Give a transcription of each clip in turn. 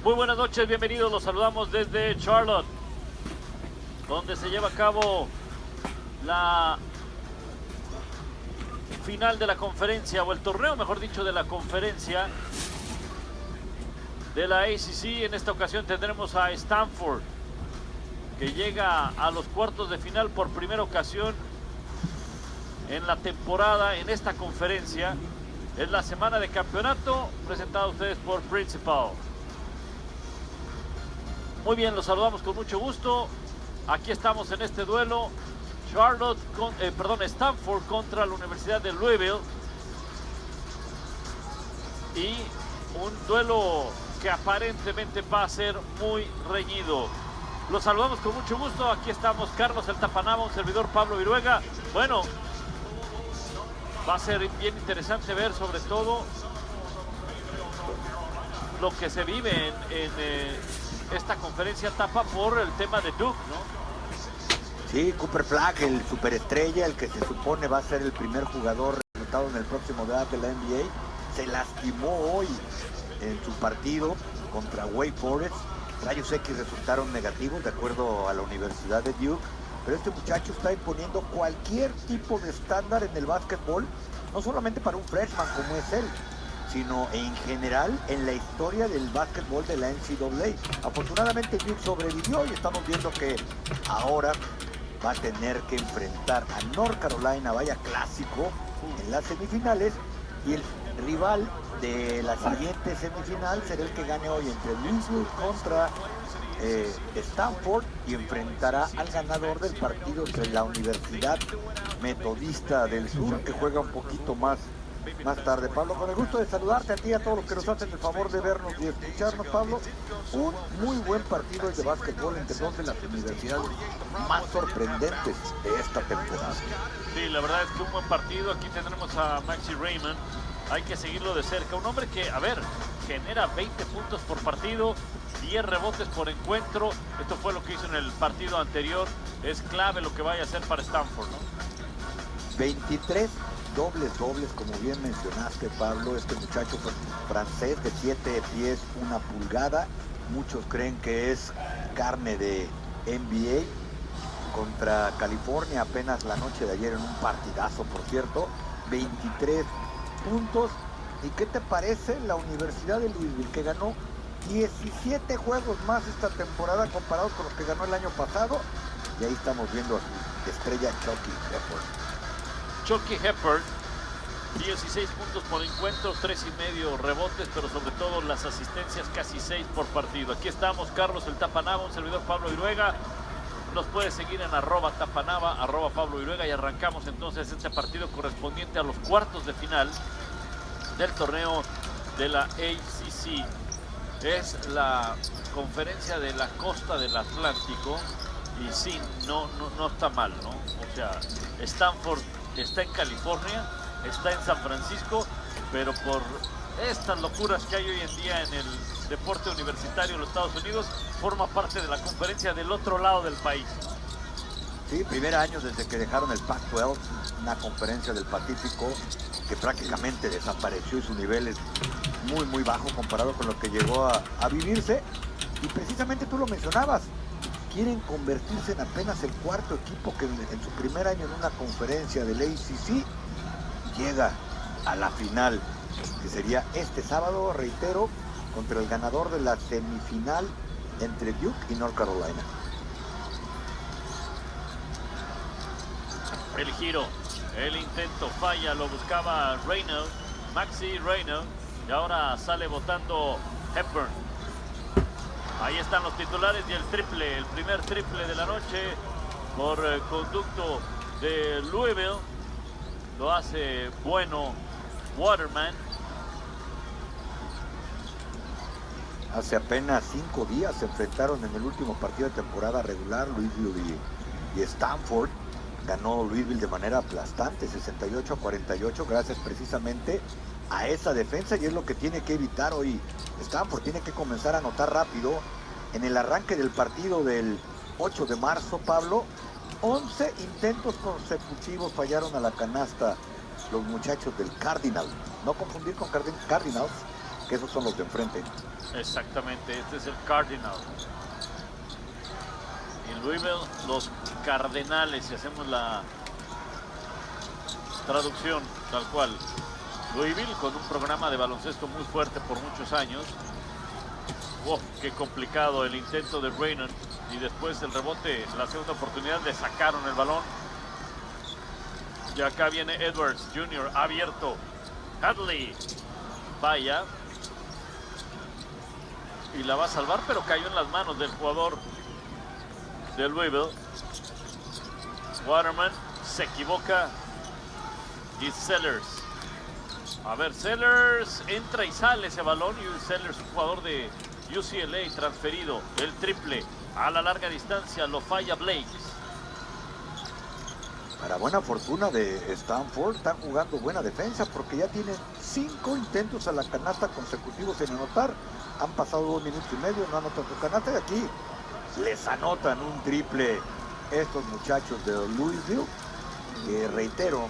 Muy buenas noches, bienvenidos, los saludamos desde Charlotte, donde se lleva a cabo la final de la conferencia, o el torneo, mejor dicho, de la conferencia de la ACC. En esta ocasión tendremos a Stanford, que llega a los cuartos de final por primera ocasión en la temporada, en esta conferencia. Es la semana de campeonato, presentado a ustedes por Principal. Muy bien, los saludamos con mucho gusto. Aquí estamos en este duelo. Stanford contra la Universidad de Louisville. Y un duelo que aparentemente va a ser muy reñido. Los saludamos con mucho gusto. Aquí estamos Carlos el Tapanaba, un servidor Pablo Viruega. Bueno, va a ser bien interesante ver sobre todo lo que se vive en esta conferencia tapa por el tema de Duke, ¿no? Sí, Cooper Flag, el superestrella, el que se supone va a ser el primer jugador reclutado en el próximo draft de la NBA, se lastimó hoy en su partido contra Wake Forest. Rayos X resultaron negativos de acuerdo a la Universidad de Duke, pero este muchacho está imponiendo cualquier tipo de estándar en el básquetbol, no solamente para un freshman como es él, sino en general en la historia del básquetbol de la NCAA. Afortunadamente Duke sobrevivió y estamos viendo que ahora va a tener que enfrentar a North Carolina, vaya clásico, en las semifinales, y el rival de la siguiente semifinal será el que gane hoy entre Louisville contra Stanford, y enfrentará al ganador del partido entre la Universidad Metodista del Sur, que juega un poquito más tarde. Pablo, con el gusto de saludarte a ti y a todos los que nos hacen el favor de vernos y escucharnos, Pablo. Un muy buen partido de básquetbol entre dos de las universidades más sorprendentes de esta temporada. Sí, la verdad es que un buen partido. Aquí tendremos a Maxi Raymond. Hay que seguirlo de cerca. Un hombre que, genera 20 puntos por partido, 10 rebotes por encuentro. Esto fue lo que hizo en el partido anterior. Es clave lo que vaya a hacer para Stanford, ¿no? 23 dobles, como bien mencionaste, Pablo. Este muchacho francés de 7 pies 1 pulgada. Muchos creen que es carne de NBA. Contra California apenas la noche de ayer en un partidazo, por cierto. 23 puntos. ¿Y qué te parece la Universidad de Louisville, que ganó 17 juegos más esta temporada comparados con los que ganó el año pasado? Y ahí estamos viendo a su estrella Chucky Hepburn, 16 puntos por encuentro, 3.5 rebotes, pero sobre todo las asistencias casi 6 por partido. Aquí estamos, Carlos el Tapanaba, un servidor Pablo Viruega. Nos puede seguir en @Tapanaba, @Pablo Viruega, y arrancamos entonces este partido correspondiente a los cuartos de final del torneo de la ACC. Es la conferencia de la costa del Atlántico, y sí, no está mal, ¿no? O sea, Stanford está en California, está en San Francisco, pero por estas locuras que hay hoy en día en el deporte universitario en los Estados Unidos, forma parte de la conferencia del otro lado del país. Sí, primer año desde que dejaron el Pac-12, una conferencia del Pacífico que prácticamente desapareció, y su nivel es muy bajo comparado con lo que llegó a vivirse. Y precisamente tú lo mencionabas, quieren convertirse en apenas el cuarto equipo que en su primer año en una conferencia del ACC llega a la final, que sería este sábado, reitero, contra el ganador de la semifinal entre Duke y North Carolina. El giro, el intento falla, lo buscaba Reynolds, Maxi Reynolds, y ahora sale botando Hepburn. Ahí están los titulares y el triple, el primer triple de la noche por conducto de Louisville. Lo hace bueno Waterman. Hace apenas 5 días se enfrentaron en el último partido de temporada regular, Louisville y Stanford. Ganó Louisville de manera aplastante, 68-48, gracias precisamente a esa defensa, y es lo que tiene que evitar hoy Stanford. Tiene que comenzar a anotar rápido. En el arranque del partido del 8 de marzo, Pablo, 11 intentos consecutivos fallaron a la canasta los muchachos del Cardinal. No confundir con Cardinals, que esos son los de enfrente. Exactamente, este es el Cardinal. En Louisville, los Cardenales, si hacemos la traducción tal cual. Louisville con un programa de baloncesto muy fuerte por muchos años. Oh, qué complicado el intento de Reynon. Y después el rebote, la segunda oportunidad, le sacaron el balón. Y acá viene Edwards Jr. abierto. Hadley. Vaya. Y la va a salvar, pero cayó en las manos del jugador de Louisville. Waterman se equivoca. Y Sellers. A ver, Sellers entra y sale ese balón. Y Sellers, un jugador de UCLA transferido. El triple a la larga distancia lo falla Blake. Para buena fortuna de Stanford, están jugando buena defensa porque ya tienen 5 intentos a la canasta consecutivos en anotar. Han pasado 2 minutos y medio, no anotan su canasta y aquí les anotan un triple estos muchachos de Louisville. Que reitero,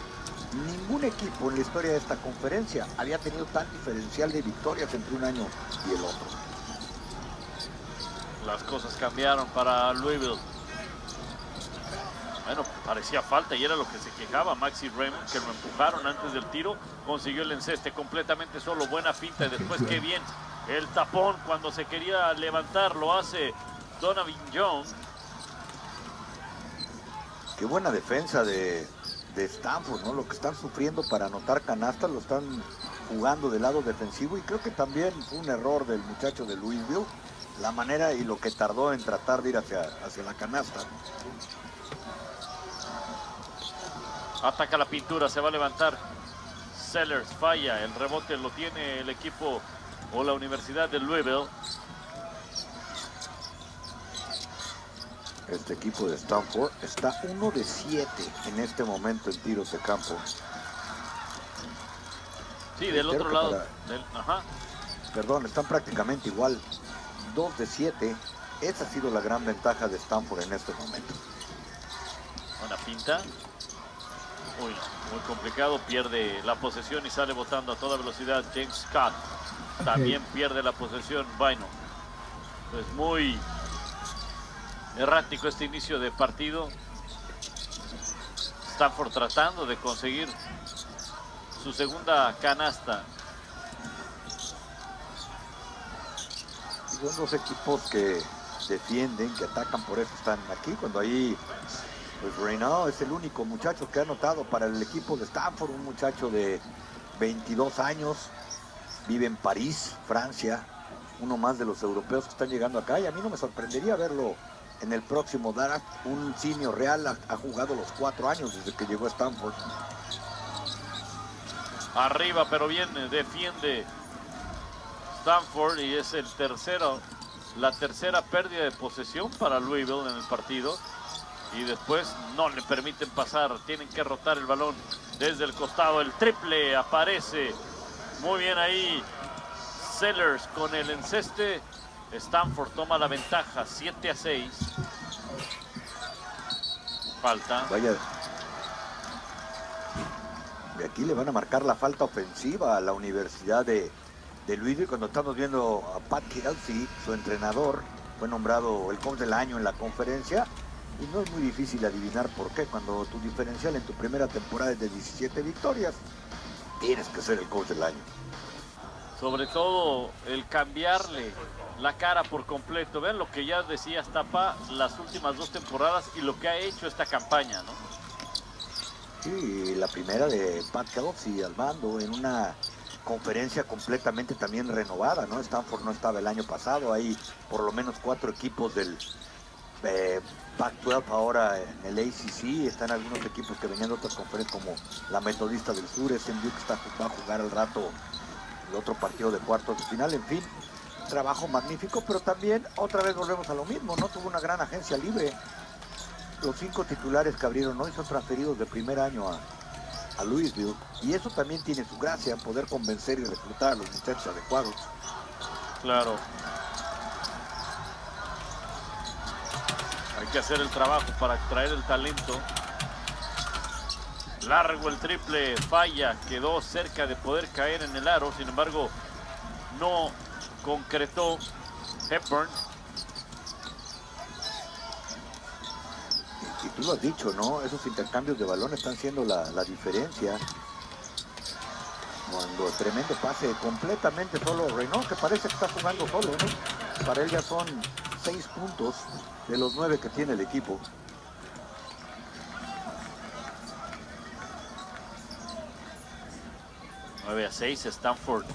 ningún equipo en la historia de esta conferencia había tenido tal diferencial de victorias entre un año y el otro. Las cosas cambiaron para Louisville. Bueno, parecía falta y era lo que se quejaba Maxi Raymond, que lo empujaron antes del tiro. Consiguió el enceste completamente solo. Buena finta y después qué bien. El tapón cuando se quería levantar lo hace Donovan Jones. Qué buena defensa de Stanford, ¿no? Lo que están sufriendo para anotar canastas lo están jugando del lado defensivo y creo que también fue un error del muchacho de Louisville, la manera y lo que tardó en tratar de ir hacia la canasta. Ataca la pintura, se va a levantar. Sellers falla, el rebote lo tiene el equipo o la Universidad de Louisville. Este equipo de Stanford está 1 de 7 en este momento en tiros de campo. Sí, del otro lado. Perdón, están prácticamente igual. 2 de 7. Esa ha sido la gran ventaja de Stanford en este momento. Buena pinta. Uy, muy complicado. Pierde la posesión y sale botando a toda velocidad James Scott. También pierde la posesión Bynum. Pues muy errático este inicio de partido. Stanford tratando de conseguir su segunda canasta. Son dos equipos que defienden, que atacan, por eso están aquí. Cuando ahí, pues Reynald es el único muchacho que ha anotado para el equipo de Stanford, un muchacho de 22 años, vive en París, Francia, uno más de los europeos que están llegando acá, y a mí no me sorprendería verlo en el próximo draft. Un senior real, ha jugado los 4 años desde que llegó a Stanford. Arriba, pero bien defiende Stanford y es la tercera pérdida de posesión para Louisville en el partido. Y después no le permiten pasar, tienen que rotar el balón desde el costado. El triple aparece muy bien ahí Sellers con el enceste. Stanford toma la ventaja, 7-6. Falta. Vaya. De aquí le van a marcar la falta ofensiva a la Universidad de Louisville. Cuando estamos viendo a Pat Kelsey, su entrenador, fue nombrado el coach del año en la conferencia. Y no es muy difícil adivinar por qué. Cuando tu diferencial en tu primera temporada es de 17 victorias, tienes que ser el coach del año. Sobre todo el cambiarle la cara por completo. Vean lo que ya decía Tapa las últimas 2 temporadas y lo que ha hecho esta campaña, ¿no? Sí, la primera de Pat Kelsey al mando en una conferencia completamente también renovada, ¿no? Stanford no estaba el año pasado, hay por lo menos 4 equipos del Pac-12 ahora en el ACC, están algunos equipos que venían de otras conferencias como la Metodista del Sur, SMU que va a jugar al rato el otro partido de cuartos de final. En fin, trabajo magnífico, pero también otra vez volvemos a lo mismo, ¿no? Tuvo una gran agencia libre. Los 5 titulares que abrieron hoy son transferidos de primer año a Louisville, y eso también tiene su gracia, poder convencer y reclutar a los muchachos adecuados. Claro. Hay que hacer el trabajo para traer el talento. Largo el triple, falla, quedó cerca de poder caer en el aro, sin embargo no concretó Hepburn. Y tú lo has dicho, ¿no? Esos intercambios de balón están siendo la diferencia. Cuando tremendo pase completamente solo Reynolds, que parece que está jugando solo, ¿no? Para él ya son 6 puntos de los 9 que tiene el equipo. ...9-6 Stanford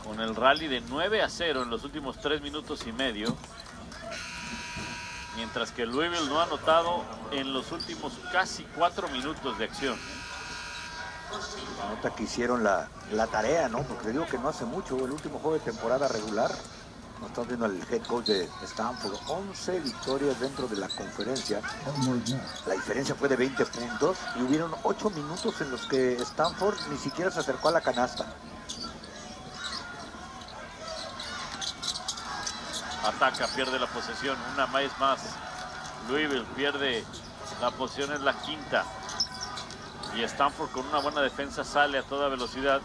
con el rally de 9-0 en los últimos 3 minutos y medio, mientras que Louisville no ha anotado en los últimos casi 4 minutos de acción. Nota que hicieron la tarea, ¿no? Porque te digo que no hace mucho, el último juego de temporada regular, nos estamos viendo al head coach de Stanford, 11 victorias dentro de la conferencia. La diferencia fue de 20 puntos y hubieron 8 minutos en los que Stanford ni siquiera se acercó a la canasta. Ataca, pierde la posesión, una vez más. Louisville pierde la posesión en la quinta. Y Stanford con una buena defensa sale a toda velocidad.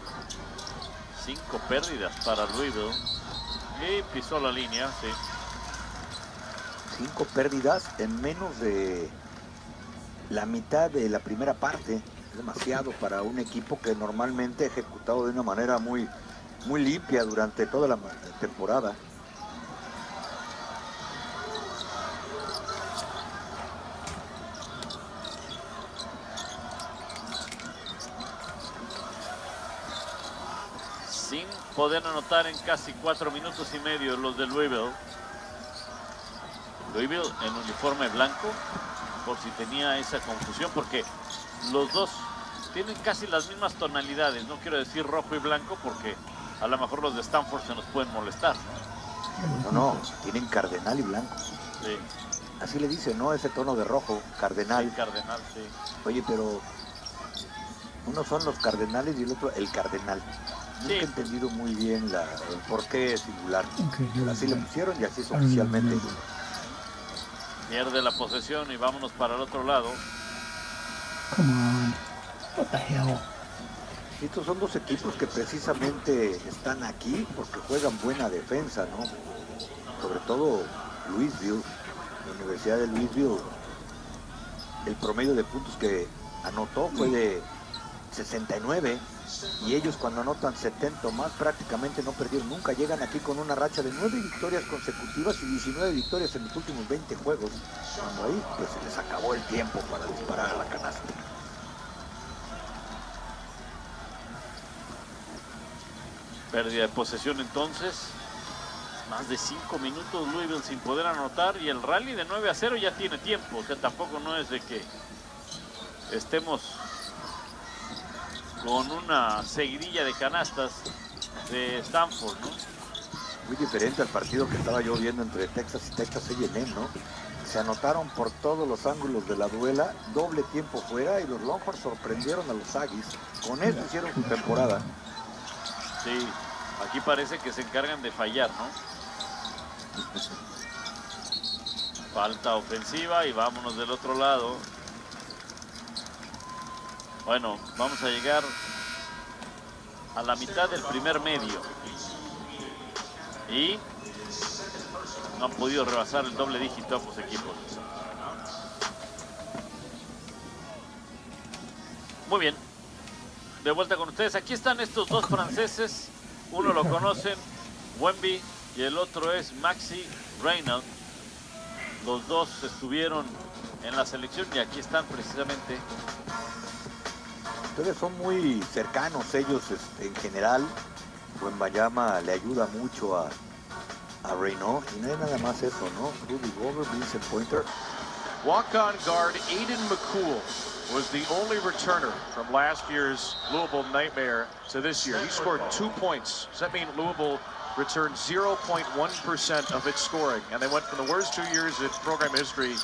5 pérdidas para Louisville. Y pisó la línea, sí. 5 pérdidas en menos de la mitad de la primera parte. Es demasiado para un equipo que normalmente ha ejecutado de una manera muy limpia durante toda la temporada. Sin poder anotar en casi 4 minutos y medio los de Louisville. Louisville en uniforme blanco, por si tenía esa confusión, porque los dos tienen casi las mismas tonalidades. No quiero decir rojo y blanco porque a lo mejor los de Stanford se nos pueden molestar. No, tienen cardenal y blanco. Sí. Así le dicen, ¿no? Ese tono de rojo, cardenal. Sí, cardenal, sí. Oye, pero unos son los cardenales y el otro el cardenal. Nunca he entendido muy bien el porqué singular. Así le pusieron y así es oficialmente. Pierde la posesión y vámonos para el otro lado. Come on. What the hell? Estos son dos equipos que precisamente están aquí porque juegan buena defensa, ¿no? Sobre todo Louisville, la Universidad de Louisville. El promedio de puntos que anotó fue de 69 y ellos cuando anotan 70 o más prácticamente no perdieron nunca. Llegan aquí con una racha de 9 victorias consecutivas y 19 victorias en los últimos 20 juegos, cuando ahí pues se les acabó el tiempo para disparar a la canasta. Pérdida de posesión entonces. Más de 5 minutos Louisville sin poder anotar y el rally de 9-0 ya tiene tiempo. O sea, tampoco no es de que estemos con una seguidilla de canastas de Stanford, ¿no? Muy diferente al partido que estaba yo viendo entre Texas y Texas A&M, ¿no? Se anotaron por todos los ángulos de la duela, doble tiempo fuera y los Longhorns sorprendieron a los Aggies. Con eso hicieron su temporada. Sí, aquí parece que se encargan de fallar, ¿no? Falta ofensiva y vámonos del otro lado. Bueno, vamos a llegar a la mitad del primer medio. Y no han podido rebasar el doble dígito ambos equipos. Muy bien. De vuelta con ustedes. Aquí están estos dos franceses. Uno lo conocen, Wemby, y el otro es Maxi Reynolds. Los dos estuvieron en la selección y aquí están precisamente. Ustedes son muy cercanos ellos en general. Wembayama le ayuda mucho a Reynolds. Y no es nada más eso, ¿no? Rudy Gobert, Vincent Pointer. Walk-on guard Aiden McCool was the only returner from last year's Louisville nightmare to this year. He scored 2 points. Does that mean Louisville returned 0.1% of its scoring? And they went from the worst 2 years in program history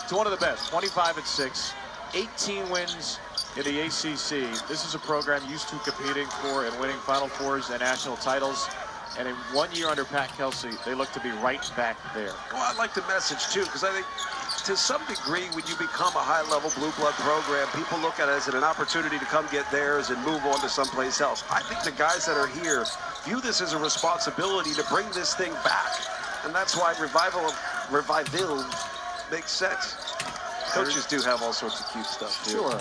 to one of the best, 25-6, 18 wins in the ACC. This is a program used to competing for and winning Final Fours and national titles. And in 1 year under Pat Kelsey, they look to be right back there. Well, I like the message, too, because I think to some degree, when you become a high-level blue blood program, people look at it as an opportunity to come get theirs and move on to someplace else. I think the guys that are here view this as a responsibility to bring this thing back, and that's why revival makes sense. Coaches do have all sorts of cute stuff too. Sure.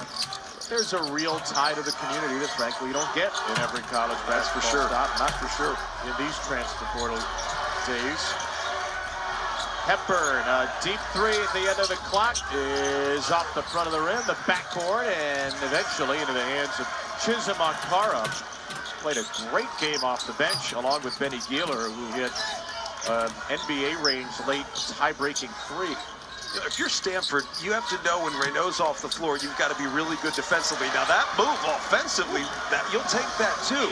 There's a real tie to the community that, frankly, you don't get in every college basketball for sure. stop. Not for sure in these transfer portal days. Hepburn, a deep three at the end of the clock is off the front of the rim, the backboard, and eventually into the hands of Chisholm Okpara. Played a great game off the bench, along with Benny Gieler, who hit NBA range late tie-breaking three. You know, if you're Stanford, you have to know when Reynaud's off the floor, you've got to be really good defensively. Now that move offensively, you'll take that too.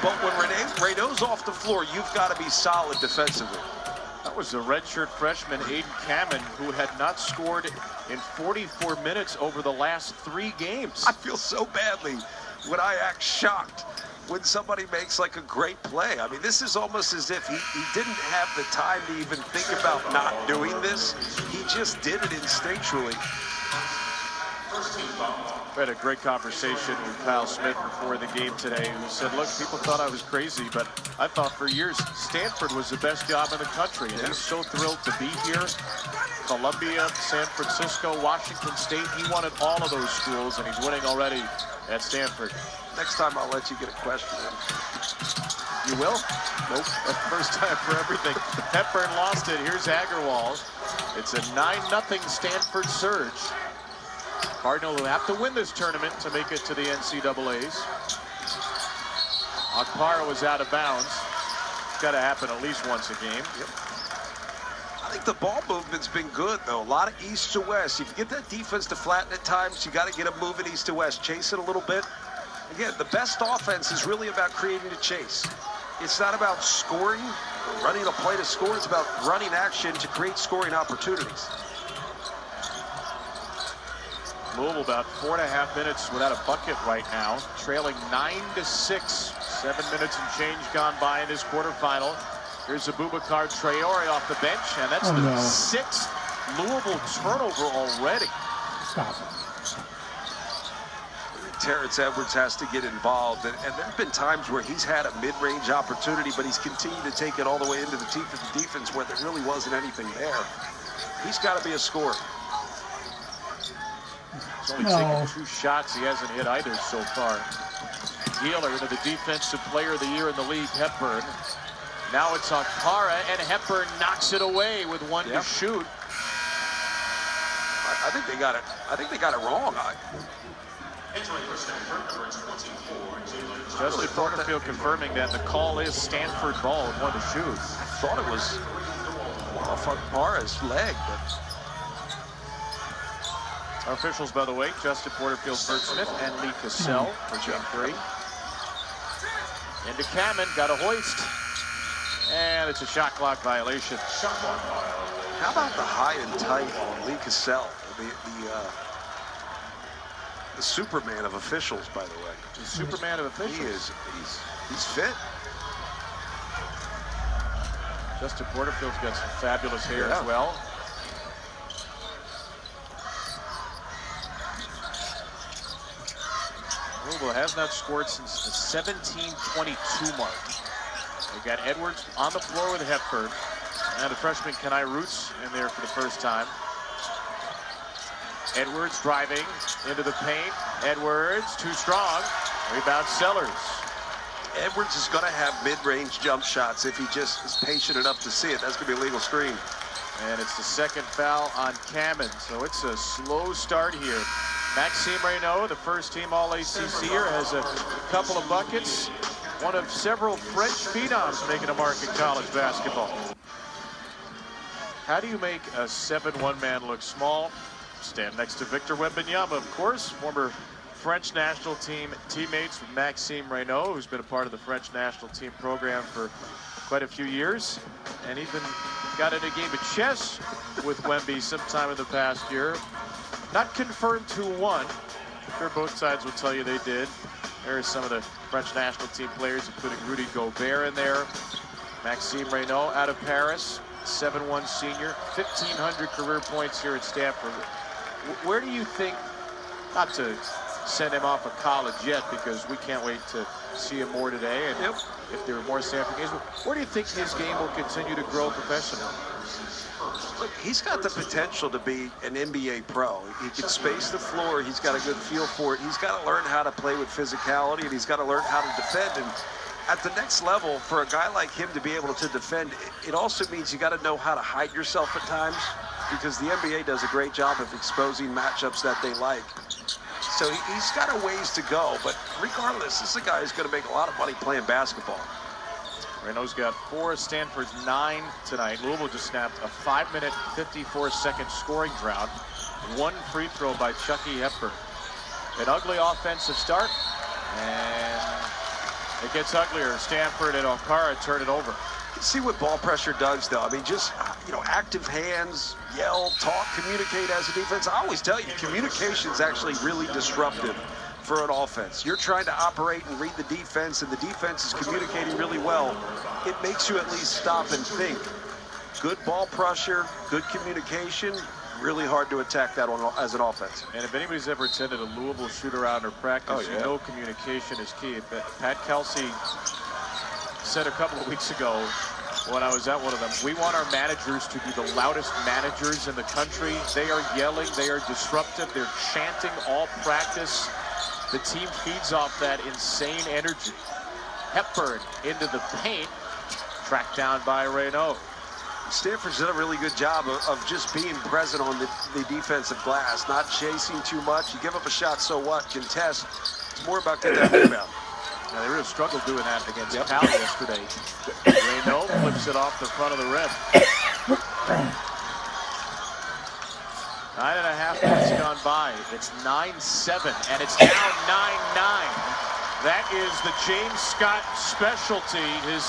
But when Reynaud's off the floor, you've got to be solid defensively. That was the redshirt freshman Aiden Kamen, who had not scored in 44 minutes over the last 3 games. I feel so badly when I act shocked when somebody makes like a great play. I mean, this is almost as if he didn't have the time to even think about not doing this. He just did it instinctually. We had a great conversation with Kyle Smith before the game today, who said, look, people thought I was crazy, but I thought for years Stanford was the best job in the country, and he's so thrilled to be here. Columbia, San Francisco, Washington State, he wanted all of those schools, and he's winning already at Stanford. Next time I'll let you get a question in. You will? Nope. First time for everything. Hepburn lost it. Here's Agarwal. It's a 9-0 Stanford surge. Cardinal will have to win this tournament to make it to the NCAAs. Okpara was out of bounds. It's got to happen at least once a game. Yep. I think the ball movement's been good, though. A lot of east to west. If you get that defense to flatten at times, you got to get them moving east to west. Chase it a little bit. Again, the best offense is really about creating a chase. It's not about scoring or running a play to score. It's about running action to create scoring opportunities. Louisville about 4.5 minutes without a bucket right now, trailing 9-6. 7 minutes and change gone by in this quarterfinal. Here's Abubakar Traore off the bench, and that's the 6th Louisville turnover already. Stop it. Terrence Edwards has to get involved, and there have been times where he's had a mid-range opportunity, but he's continued to take it all the way into the teeth of the defense where there really wasn't anything there. He's got to be a scorer. He's only taken 2 shots. He hasn't hit either so far. Gieler into the defensive player of the year in the league, Hepburn. Now it's Okpara, and Hepburn knocks it away with 1 to shoot. I think they got it. I think they got it wrong. Justin Porterfield confirming that the call is Stanford ball and 1 to shoot. I thought it was off Okpara's leg, but our officials, by the way, Justin Porterfield, Bert Smith, and Lee Cassell for game 3. Into Kamen, got a hoist, and it's a shot clock violation. How about the high and tight on Lee Cassell, the Superman of officials, by the way. The Superman of officials. He is. He's fit. Justin Porterfield's got some fabulous hair as well. Louisville has not scored since the 17-22 mark. They got Edwards on the floor with Hepburn, and the freshman Kenai Roots in there for the first time. Edwards driving into the paint. Edwards too strong. Rebound Sellers. Edwards is going to have mid-range jump shots if he just is patient enough to see it. That's going to be a legal screen. And it's the 2nd foul on Kamen, so it's a slow start here. Maxime Reynaud, the first-team All-ACCer, has a couple of buckets. One of several French phenoms making a mark in college basketball. How do you make a 7-1 man look small? Stand next to Victor Wembanyama, of course, former French national team teammates with Maxime Reynaud, who's been a part of the French national team program for quite a few years, and even got in a game of chess with Wemby sometime in the past year. Not confirmed who won. I'm sure both sides will tell you they did. There are some of the French national team players, including Rudy Gobert in there. Maxime Reynaud out of Paris. 7'1" senior, 1,500 career points here at Stanford. Where do you think, not to send him off of college yet, because we can't wait to see him more today, and if there are more Stanford games, where do you think his game will continue to grow professionally? Look, he's got the potential to be an NBA pro. He can space the floor. He's got a good feel for it. He's got to learn how to play with physicality, and he's got to learn how to defend. And at the next level, for a guy like him to be able to defend, it also means you got to know how to hide yourself at times, because the NBA does a great job of exposing matchups that they like. So he's got a ways to go, but regardless, this is a guy who's going to make a lot of money playing basketball. Reno's got 4, Stanford's 9 tonight. Louisville just snapped a 5-minute, 54-second scoring drought. 1 free throw by Chucky Hepburn. An ugly offensive start, and it gets uglier. Stanford and Okara turn it over. You see what ball pressure does, though. I mean, just, active hands, yell, talk, communicate as a defense. I always tell you, communication is actually really disruptive for an offense. You're trying to operate and read the defense, and the defense is communicating really well. It makes you at least stop and think. Good ball pressure, good communication, really hard to attack that one as an offense. And if anybody's ever attended a Louisville shoot-around or practice, you know communication is key. Pat Kelsey said a couple of weeks ago when I was at one of them, we want our managers to be the loudest managers in the country. They are yelling, they are disruptive, they're chanting all practice. The team feeds off that insane energy. Hepburn into the paint, tracked down by Reno. Stanford's done a really good job of just being present on the defensive glass, not chasing too much. You give up a shot, so what? Contest. It's more about getting that rebound. Now, they really struggled doing that against Cal yesterday. Reno flips it off the front of the rim. 9.5 minutes gone by. It's 9-7, and it's now 9-9. That is the James Scott specialty, his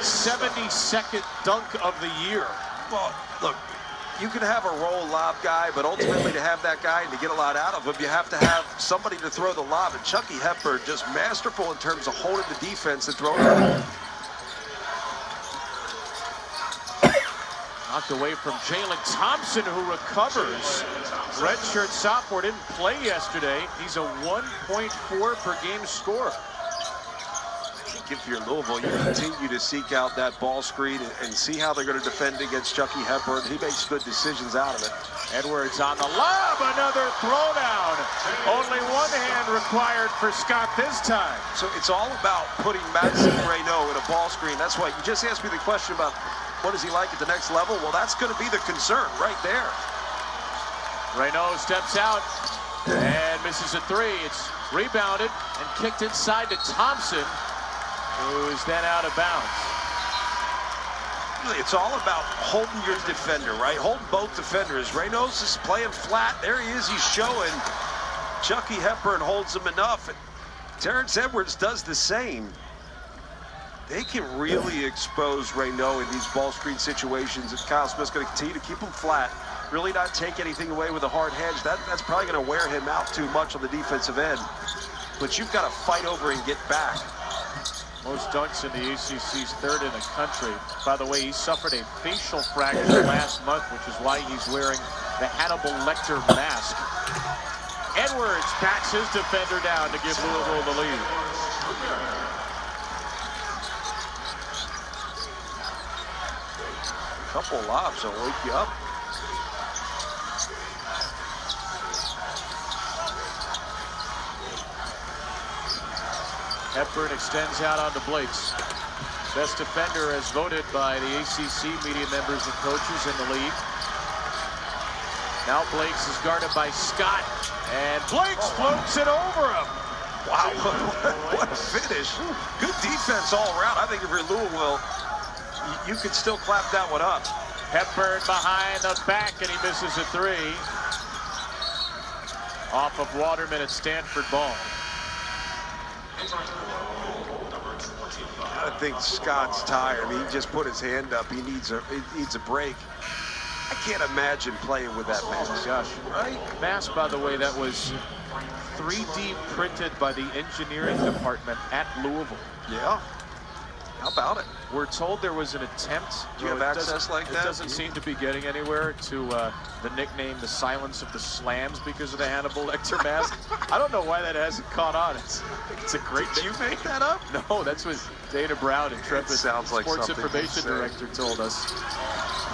72nd dunk of the year. Well, look, you can have a roll lob guy, but ultimately to have that guy and to get a lot out of him, you have to have somebody to throw the lob. And Chucky Hepburn just masterful in terms of holding the defense and throwing it. Knocked away from Jalen Thompson, who recovers. Redshirt sophomore didn't play yesterday. He's a 1.4 per game scorer. If you're Louisville, you continue to seek out that ball screen and see how they're going to defend against Chucky Hepburn. He makes good decisions out of it. Edwards on the lob, another throwdown. Only one hand required for Scott this time. So it's all about putting Madison Reno in a ball screen. That's why you just asked me the question about what is he like at the next level. Well, that's going to be the concern right there. Reno steps out and misses a 3. It's rebounded and kicked inside to Thompson, who is then out of bounds. It's all about holding your defender, right? Holding both defenders. Reyno's is playing flat. There he is. He's showing. Chucky Hepburn holds him enough. And Terrence Edwards does the same. They can really expose Reno in these ball screen situations. And Kyle Smith's going to continue to keep him flat. Really not take anything away with a hard hedge. That's probably going to wear him out too much on the defensive end. But you've got to fight over and get back. Most dunks in the ACC's 3rd in the country. By the way, he suffered a facial fracture last month, which is why he's wearing the Hannibal Lecter mask. Edwards backs his defender down to give Louisville the lead. A couple of lobs will wake you up. Hepburn extends out onto Blakes. Best defender as voted by the ACC media members and coaches in the league. Now Blakes is guarded by Scott, and Blakes floats it over him. Wow, what a finish. Good defense all around. I think if you're Louisville, you could still clap that one up. Hepburn behind the back, and he misses a 3. Off of Waterman at Stanford ball. I think Scott's tired. I mean, he just put his hand up. He needs a break. I can't imagine playing with that mask. Gosh, right? Mask, by the way, that was 3D printed by the engineering department at Louisville. Yeah. How about it? We're told there was an attempt. Do you have access like that? It doesn't seem to be getting anywhere to the nickname The Silence of the Slams because of the Hannibal Lecter mask. I don't know why that hasn't caught on. It's a great Did you make that up? No, that's what Dana Brown, Intrepid sounds like Sports something Information Director, told us.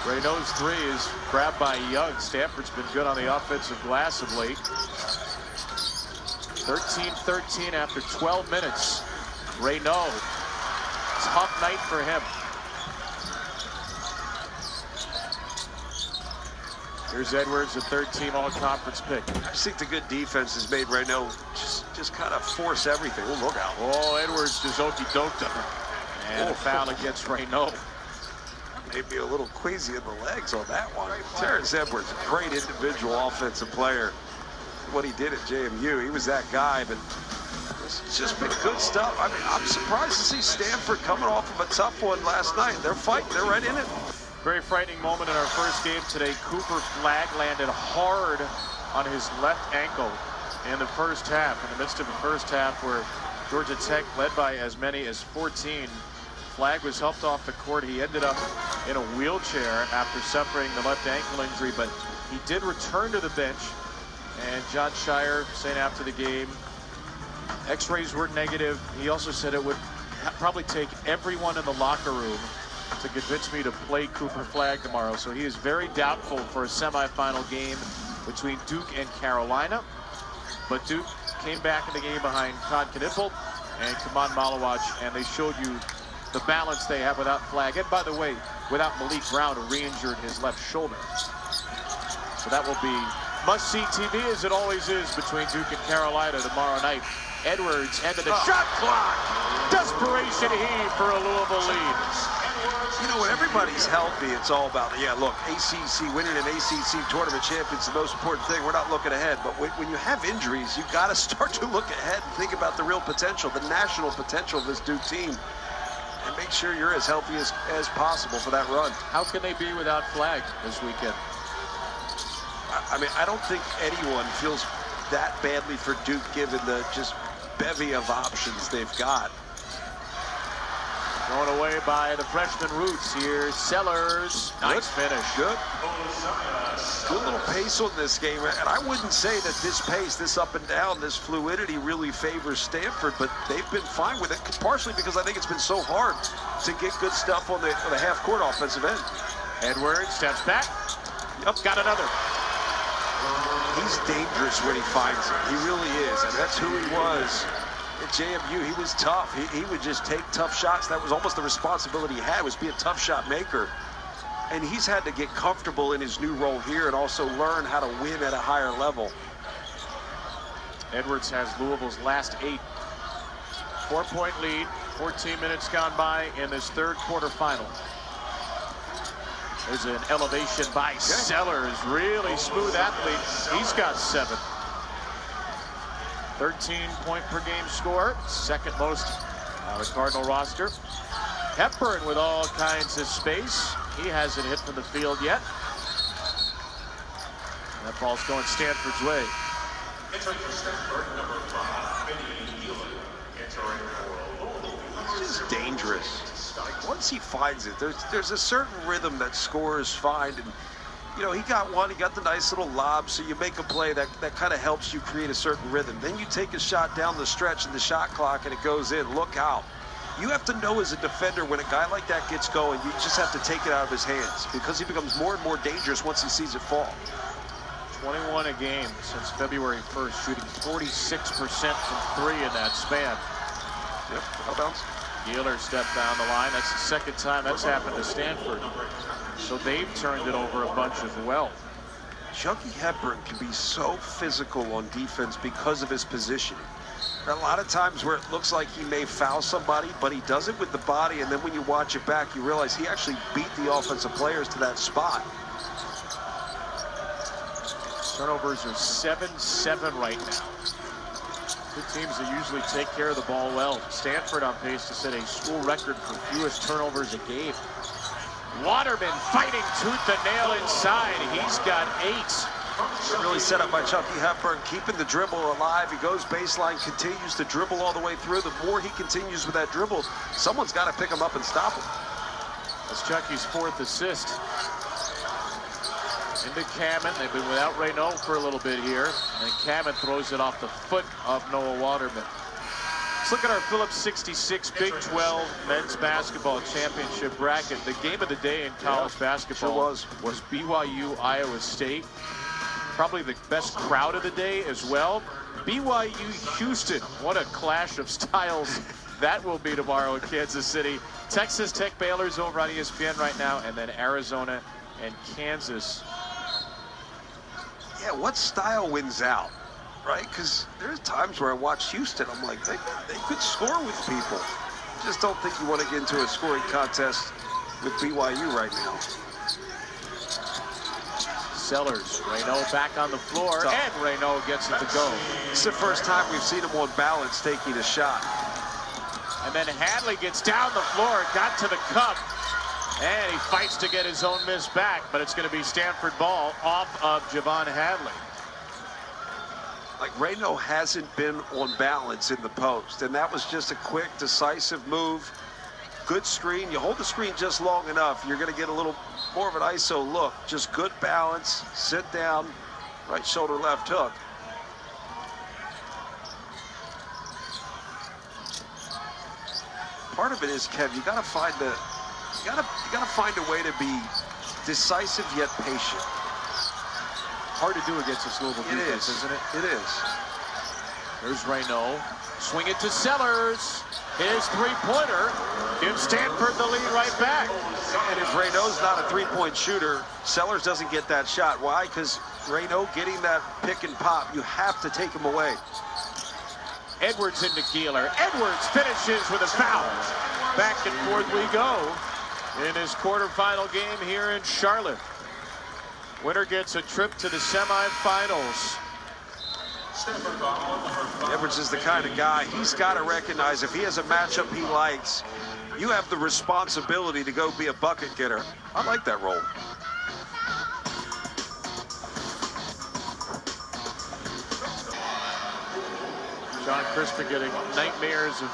Reynaud's three is grabbed by Young. Stanford's been good on the offensive glass of late. 13-13 after 12 minutes. Reynaud, tough night for him. Here's Edwards, a third-team all-conference pick. I just think the good defense has made Reynaud just kind of force everything. Oh, look out. Oh, Edwards just okey-doked him. And a foul against Reynaud. Maybe a little queasy in the legs on that one. Terrence Edwards, a great individual offensive player. What he did at JMU, he was that guy, but it's just been good stuff. I mean, I'm surprised to see Stanford coming off of a tough one last night. They're fighting, they're right in it. Very frightening moment in our first game today. Cooper Flagg landed hard on his left ankle in the first half, in the midst of the first half where Georgia Tech led by as many as 14. Flagg was helped off the court. He ended up in a wheelchair after suffering the left ankle injury, but he did return to the bench. And John Shire saying after the game, x-rays were negative. He also said it would probably take everyone in the locker room to convince me to play Cooper Flagg tomorrow. So he is very doubtful for a semifinal game between Duke and Carolina. But Duke came back in the game behind Todd Knipple and Kaman Malawach, and they showed you the balance they have without Flagg. And by the way, without Malik Brown, who re-injured his left shoulder. So that will be must-see TV, as it always is, between Duke and Carolina tomorrow night. Edwards, end of the shot clock. Desperation heave for a Louisville lead. You know, when everybody's healthy, it's all about, yeah, look, ACC, winning an ACC tournament champion's the most important thing. We're not looking ahead. But when you have injuries, you got to start to look ahead and think about the real potential, the national potential of this Duke team. And make sure you're as healthy as possible for that run. How can they be without Flagg this weekend? I mean, I don't think anyone feels that badly for Duke given the just bevy of options they've got. Thrown away by the freshman Roots here. Sellers, nice finish. Good. Good little pace on this game. And I wouldn't say that this pace, this up and down, this fluidity really favors Stanford, but they've been fine with it, partially because I think it's been so hard to get good stuff on the half-court offensive end. Edwards steps back. Yep, got another. He's dangerous when he finds it. He really is, and that's who he was at JMU. He was tough. He would just take tough shots. That was almost the responsibility he had, was be a tough shot maker. And he's had to get comfortable in his new role here and also learn how to win at a higher level. Edwards has Louisville's last 8. 4-point lead, 14 minutes gone by in this third quarter final. There's an elevation by Sellers, really smooth athlete. He's got 7. 13-point per game score, second most on the Cardinal roster. Hepburn with all kinds of space. He hasn't hit from the field yet. That ball's going Stanford's way. He's just dangerous. Once he finds it, there's a certain rhythm that scorers find, and you know, he got one, he got the nice little lob, so you make a play that kind of helps you create a certain rhythm. Then you take a shot down the stretch in the shot clock and it goes in. Look out. You have to know as a defender when a guy like that gets going, you just have to take it out of his hands because he becomes more and more dangerous once he sees it fall. 21 a game since February 1st, shooting 46% from 3 in that span. Yep, out of bounds. Gieler stepped down the line. That's the second time that's happened to Stanford. So they've turned it over a bunch as well. Chucky Hepburn can be so physical on defense because of his positioning. There are a lot of times where it looks like he may foul somebody, but he does it with the body, and then when you watch it back, you realize he actually beat the offensive players to that spot. Turnovers are 7-7 right now. Two teams that usually take care of the ball well. Stanford on pace to set a school record for fewest turnovers a game. Waterman fighting tooth and nail inside. He's got 8. Really set up by Chucky Hepburn, keeping the dribble alive. He goes baseline, continues to dribble all the way through. The more he continues with that dribble, someone's got to pick him up and stop him. That's Chucky's 4th assist. Into Cameron. They've been without Reynaud for a little bit here. And Cameron throws it off the foot of Noah Waterman. Let's look at our Phillips 66 Big 12 men's basketball championship bracket. The game of the day in college basketball sure was BYU Iowa State. Probably the best crowd of the day as well. BYU Houston. What a clash of styles that will be tomorrow in Kansas City. Texas Tech Baylor's over on ESPN right now, and then Arizona and Kansas. Yeah, what style wins out, right? Because there's times where I watch Houston, I'm like, they could score with people. Just don't think you want to get into a scoring contest with BYU right now. Sellers, Reynaud back on the floor, and Reynaud gets it to go. It's the first time we've seen him on balance taking a shot. And then Hadley gets down the floor, got to the cup, and he fights to get his own miss back, but it's going to be Stanford ball off of Javon Hadley. Like, Reynaud hasn't been on balance in the post, and that was just a quick, decisive move. Good screen. You hold the screen just long enough, you're going to get a little more of an ISO look. Just good balance. Sit down. Right shoulder, left hook. Part of it is, Kev, you got to find the, you gotta find a way to be decisive yet patient. Hard to do against this Louisville defense, isn't it? It is. There's Reynaud. Swing it to Sellers. His three-pointer gives Stanford the lead right back. And if Reynaud's not a three-point shooter, Sellers doesn't get that shot. Why? Because Reynaud getting that pick and pop, you have to take him away. Edwards into Keeler. Edwards finishes with a foul. Back and forth we go in his quarterfinal game here in Charlotte. Winner gets a trip to the semifinals. Edwards is the kind of guy, he's got to recognize if he has a matchup he likes, you have the responsibility to go be a bucket getter. I like that role. John Crispin getting nightmares of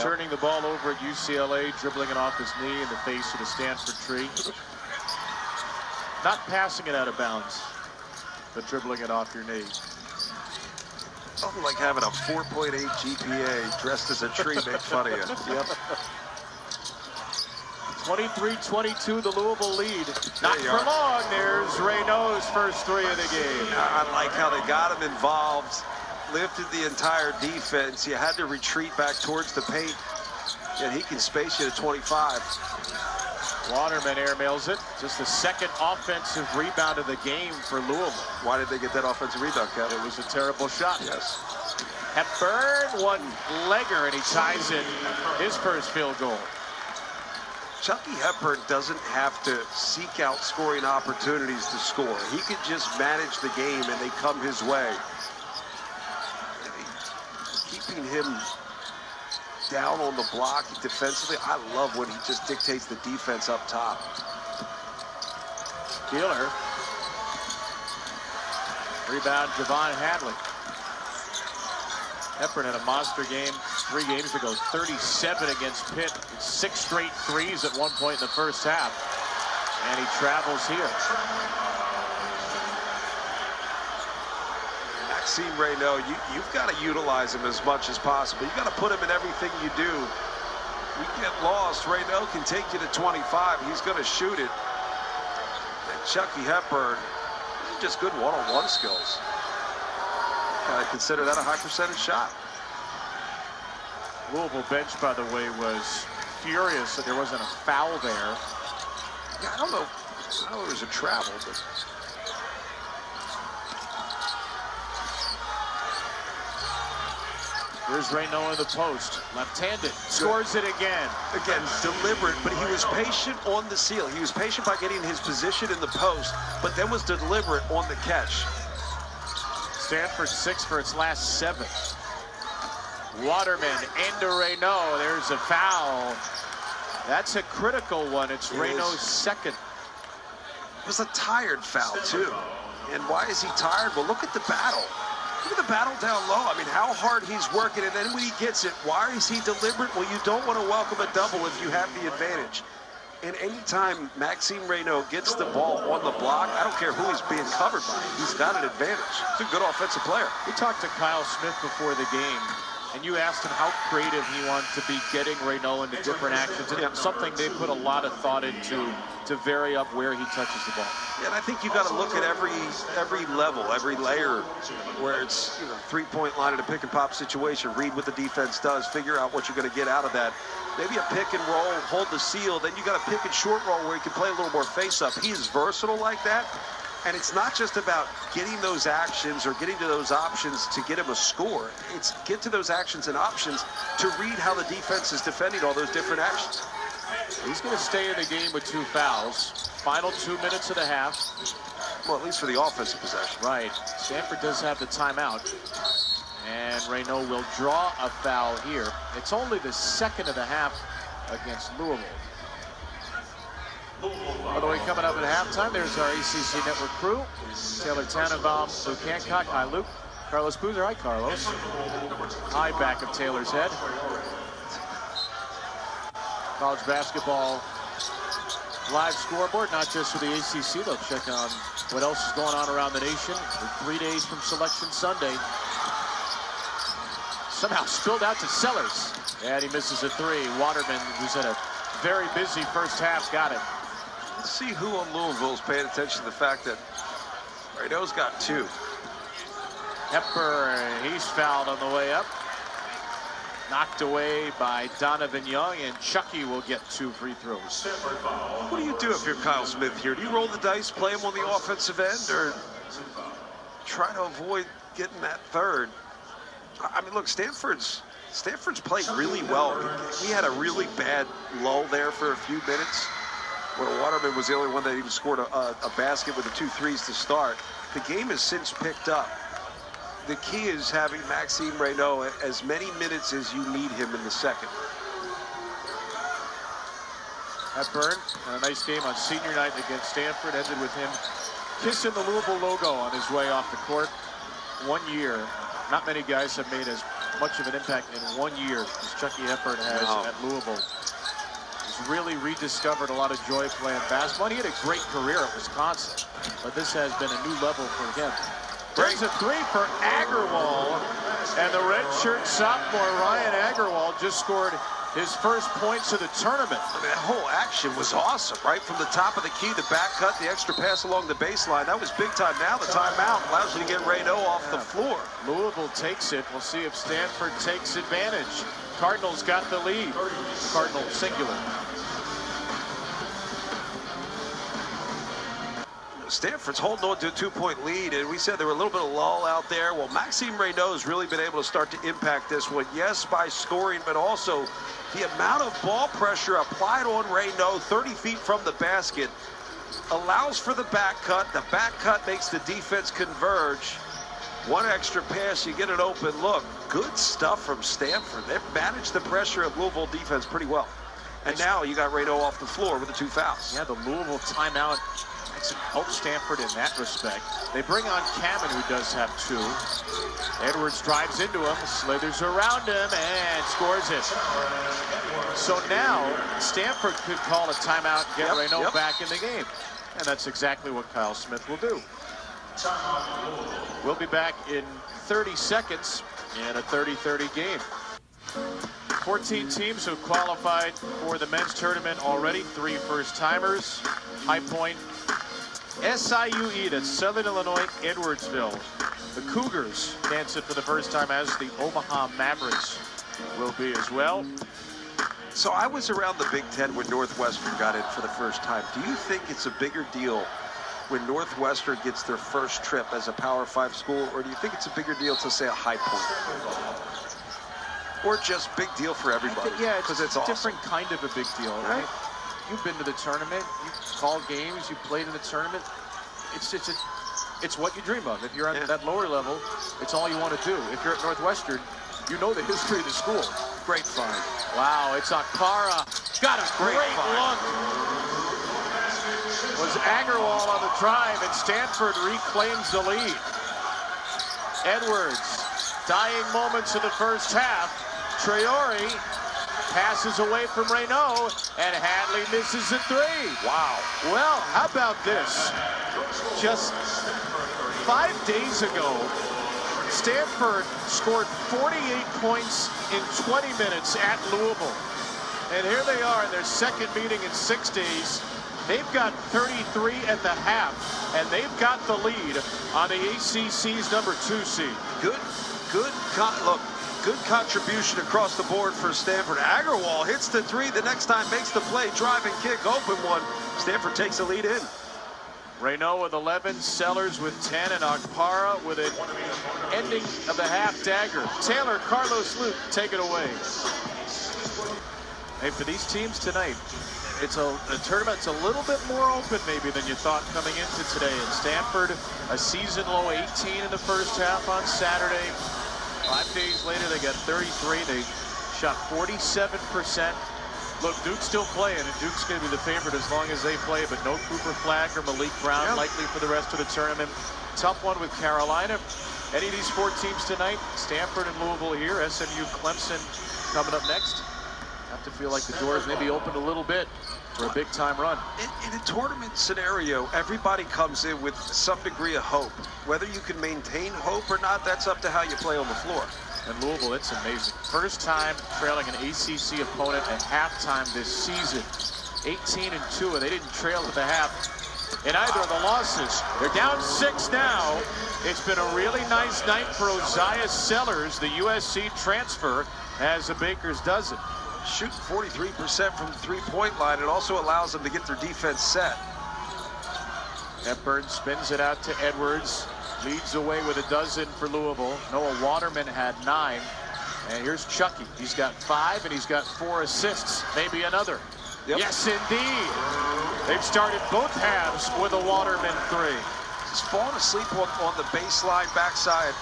turning the ball over at UCLA, dribbling it off his knee in the face of the Stanford tree. Not passing it out of bounds, but dribbling it off your knee. Something like having a 4.8 GPA dressed as a tree make fun of you. Yep. 23-22, the Louisville lead. Not for long. There's Reynaud's first three of the game. I like how they got him involved, lifted the entire defense. You had to retreat back towards the paint, and he can space you to 25. Waterman airmails it. Just the second offensive rebound of the game for Louisville. Why did they get that offensive rebound, Kevin? It was a terrible shot. Yes. Hepburn, one-legger, and he ties in his first field goal. Chucky Hepburn doesn't have to seek out scoring opportunities to score. He can just manage the game, and they come his way. Keeping him down on the block defensively, I love when he just dictates the defense up top. Keeler. Rebound, Javon Hadley. Hepburn had a monster game 3 games ago, 37 against Pitt, 6 straight threes at one point in the first half. And he travels here. Maxime Reynaud, you've got to utilize him as much as possible. You've got to put him in everything you do. You get lost, Reynaud can take you to 25. He's going to shoot it. And Chucky Hepburn, just good one-on-one skills. I consider that a high percentage shot. Louisville bench, by the way, was furious that there wasn't a foul there. Yeah, I don't know there was a travel, but here's Reynaud in the post, left-handed, scores it again. Again, deliberate, but he was patient on the seal. He was patient by getting his position in the post, but then was deliberate on the catch. Stanford 6 for its last 7. Waterman into Reynaud. There's a foul. That's a critical one. It's Reynaud's second. It was a tired foul, too. And why is he tired? Well, look at the battle. Look at the battle down low. I mean, how hard he's working, and then when he gets it, why is he deliberate? Well, you don't want to welcome a double if you have the advantage. And anytime Maxime Reynaud gets the ball on the block, I don't care who he's being covered by, he's got an advantage. He's a good offensive player. We talked to Kyle Smith before the game, and you asked him how creative he wanted to be getting Reynaud into different actions, and something they put a lot of thought into to vary up where he touches the ball. Yeah, and I think you got to look at every level, every layer, where it's, you know, three-point line in a pick and pop situation. Read what the defense does, figure out what you're going to get out of that. Maybe a pick and roll, hold the seal. Then you got a pick and short roll where you can play a little more face-up. He's versatile like that. And it's not just about getting those actions or getting to those options to get him a score. It's get to those actions and options to read how the defense is defending all those different actions. He's going to stay in the game with 2 fouls. Final 2 minutes of the half. Well, at least for the offensive possession. Right. Stanford does have the timeout. And Reynaud will draw a foul here. It's only the second of the half against Louisville. By the way, coming up at halftime, there's our ACC Network crew. Taylor Tannenbaum, Luke Hancock. Hi, Luke. Carlos Boozer. Hi, Carlos. Hi, back of Taylor's head. College basketball live scoreboard, not just for the ACC. They'll check on what else is going on around the nation. We're 3 days from Selection Sunday. Somehow spilled out to Sellers. And he misses a 3. Waterman, who's had a very busy first half, got it. Let's see who on Louisville is paying attention to the fact that Reynaud's got 2. Hepburn, he's fouled on the way up. Knocked away by Donovan Young, and Chucky will get 2 free throws. What do you do if you're Kyle Smith here? Do you roll the dice, play him on the offensive end, or try to avoid getting that third? I mean, look, Stanford's played really well. We had a really bad lull there for a few minutes where Waterman was the only one that even scored a basket with the 2 threes to start. The game has since picked up. The key is having Maxime Reynaud as many minutes as you need him in the second. Hepburn, a nice game on senior night against Stanford, ended with him kissing the Louisville logo on his way off the court. 1 year. Not many guys have made as much of an impact in 1 year as Chucky Hepburn has at Louisville. He's really rediscovered a lot of joy playing basketball. He had a great career at Wisconsin, but this has been a new level for him. There's a 3 for Agarwal, and the redshirt sophomore Ryan Agarwal just scored his first points of the tournament. I mean, that whole action was awesome, right? From the top of the key, the back cut, the extra pass along the baseline. That was big time. Now the timeout allows you to get Reynaud off the floor. Louisville takes it. We'll see if Stanford takes advantage. Cardinals got the lead. Cardinals singular. Stanford's holding on to a 2-point lead, and we said there were a little bit of lull out there. Well, Maxime Reynaud has really been able to start to impact this one, yes, by scoring, but also the amount of ball pressure applied on Reynaud 30 feet from the basket allows for the back cut. The back cut makes the defense converge. 1 extra pass, you get an open look. Good stuff from Stanford. They've managed the pressure of Louisville defense pretty well. And now you got Reynaud off the floor with the 2 fouls. Yeah, the Louisville timeout helps Stanford in that respect. They bring on Cameron, who does have 2. Edwards drives into him, slithers around him, and scores it. So now Stanford could call a timeout, get Reynaud back in the game. And that's exactly what Kyle Smith will do. We'll be back in 30 seconds in a 30-30 game. 14 teams have qualified for the men's tournament already. 3 first-timers. High Point, SIUE, that's Southern Illinois, Edwardsville. The Cougars dance it for the first time, as the Omaha Mavericks will be as well. So I was around the Big Ten when Northwestern got in for the first time. Do you think it's a bigger deal when Northwestern gets their first trip as a Power 5 school, or do you think it's a bigger deal to, say, a High Point? Or just big deal for everybody? Yeah, because it's awesome. Different kind of a big deal, right? You've been to the tournament, you've called games, you've played in the tournament. It's what you dream of. If you're at that lower level, it's all you want to do. If you're at Northwestern, you know the history of the school. Great find. Wow, it's Akara. Got a great look. was Agarwal on the drive, and Stanford reclaims the lead. Edwards, dying moments of the first half. Traore passes away from Reynaud, and Hadley misses the three. Wow. Well, how about this? Just 5 days ago, Stanford scored 48 points in 20 minutes at Louisville. And here they are in their second meeting in 6 days. They've got 33 at the half, and they've got the lead on the ACC's #2 seed. Good contribution across the board for Stanford. Agarwal hits the three, the next time makes the play, drive and kick, open one. Stanford takes the lead in. Reynaud with 11, Sellers with 10, and Okpara with an ending of the half dagger. Taylor, Carlos Luke, take it away. Hey, for these teams tonight, it's a tournament that's a little bit more open maybe than you thought coming into today. And Stanford, a season low 18 in the first half on Saturday. 5 days later, they got 33. They shot 47%. Look, Duke's still playing, and Duke's going to be the favorite as long as they play, but no Cooper Flagg or Malik Brown likely for the rest of the tournament. Tough one with Carolina. Any of these 4 teams tonight, Stanford and Louisville here, SMU, Clemson coming up next. Have to feel like the doors maybe opened a little bit for a big-time run. In a tournament scenario, everybody comes in with some degree of hope. Whether you can maintain hope or not, that's up to how you play on the floor. And Louisville, it's amazing. First time trailing an ACC opponent at halftime this season. 18-2, and they didn't trail at the half in either of the losses. They're down 6 now. It's been a really nice night for Ozias Sellers, the USC transfer, as the Bakers does it. Shooting 43% from the three-point line. It also allows them to get their defense set. Hepburn spins it out to Edwards. Leads away with a dozen for Louisville. Noah Waterman had 9. And here's Chucky. He's got 5, and he's got 4 assists. Maybe another. Yep. Yes, indeed. They've started both halves with a Waterman 3. He's fallen asleep on the baseline backside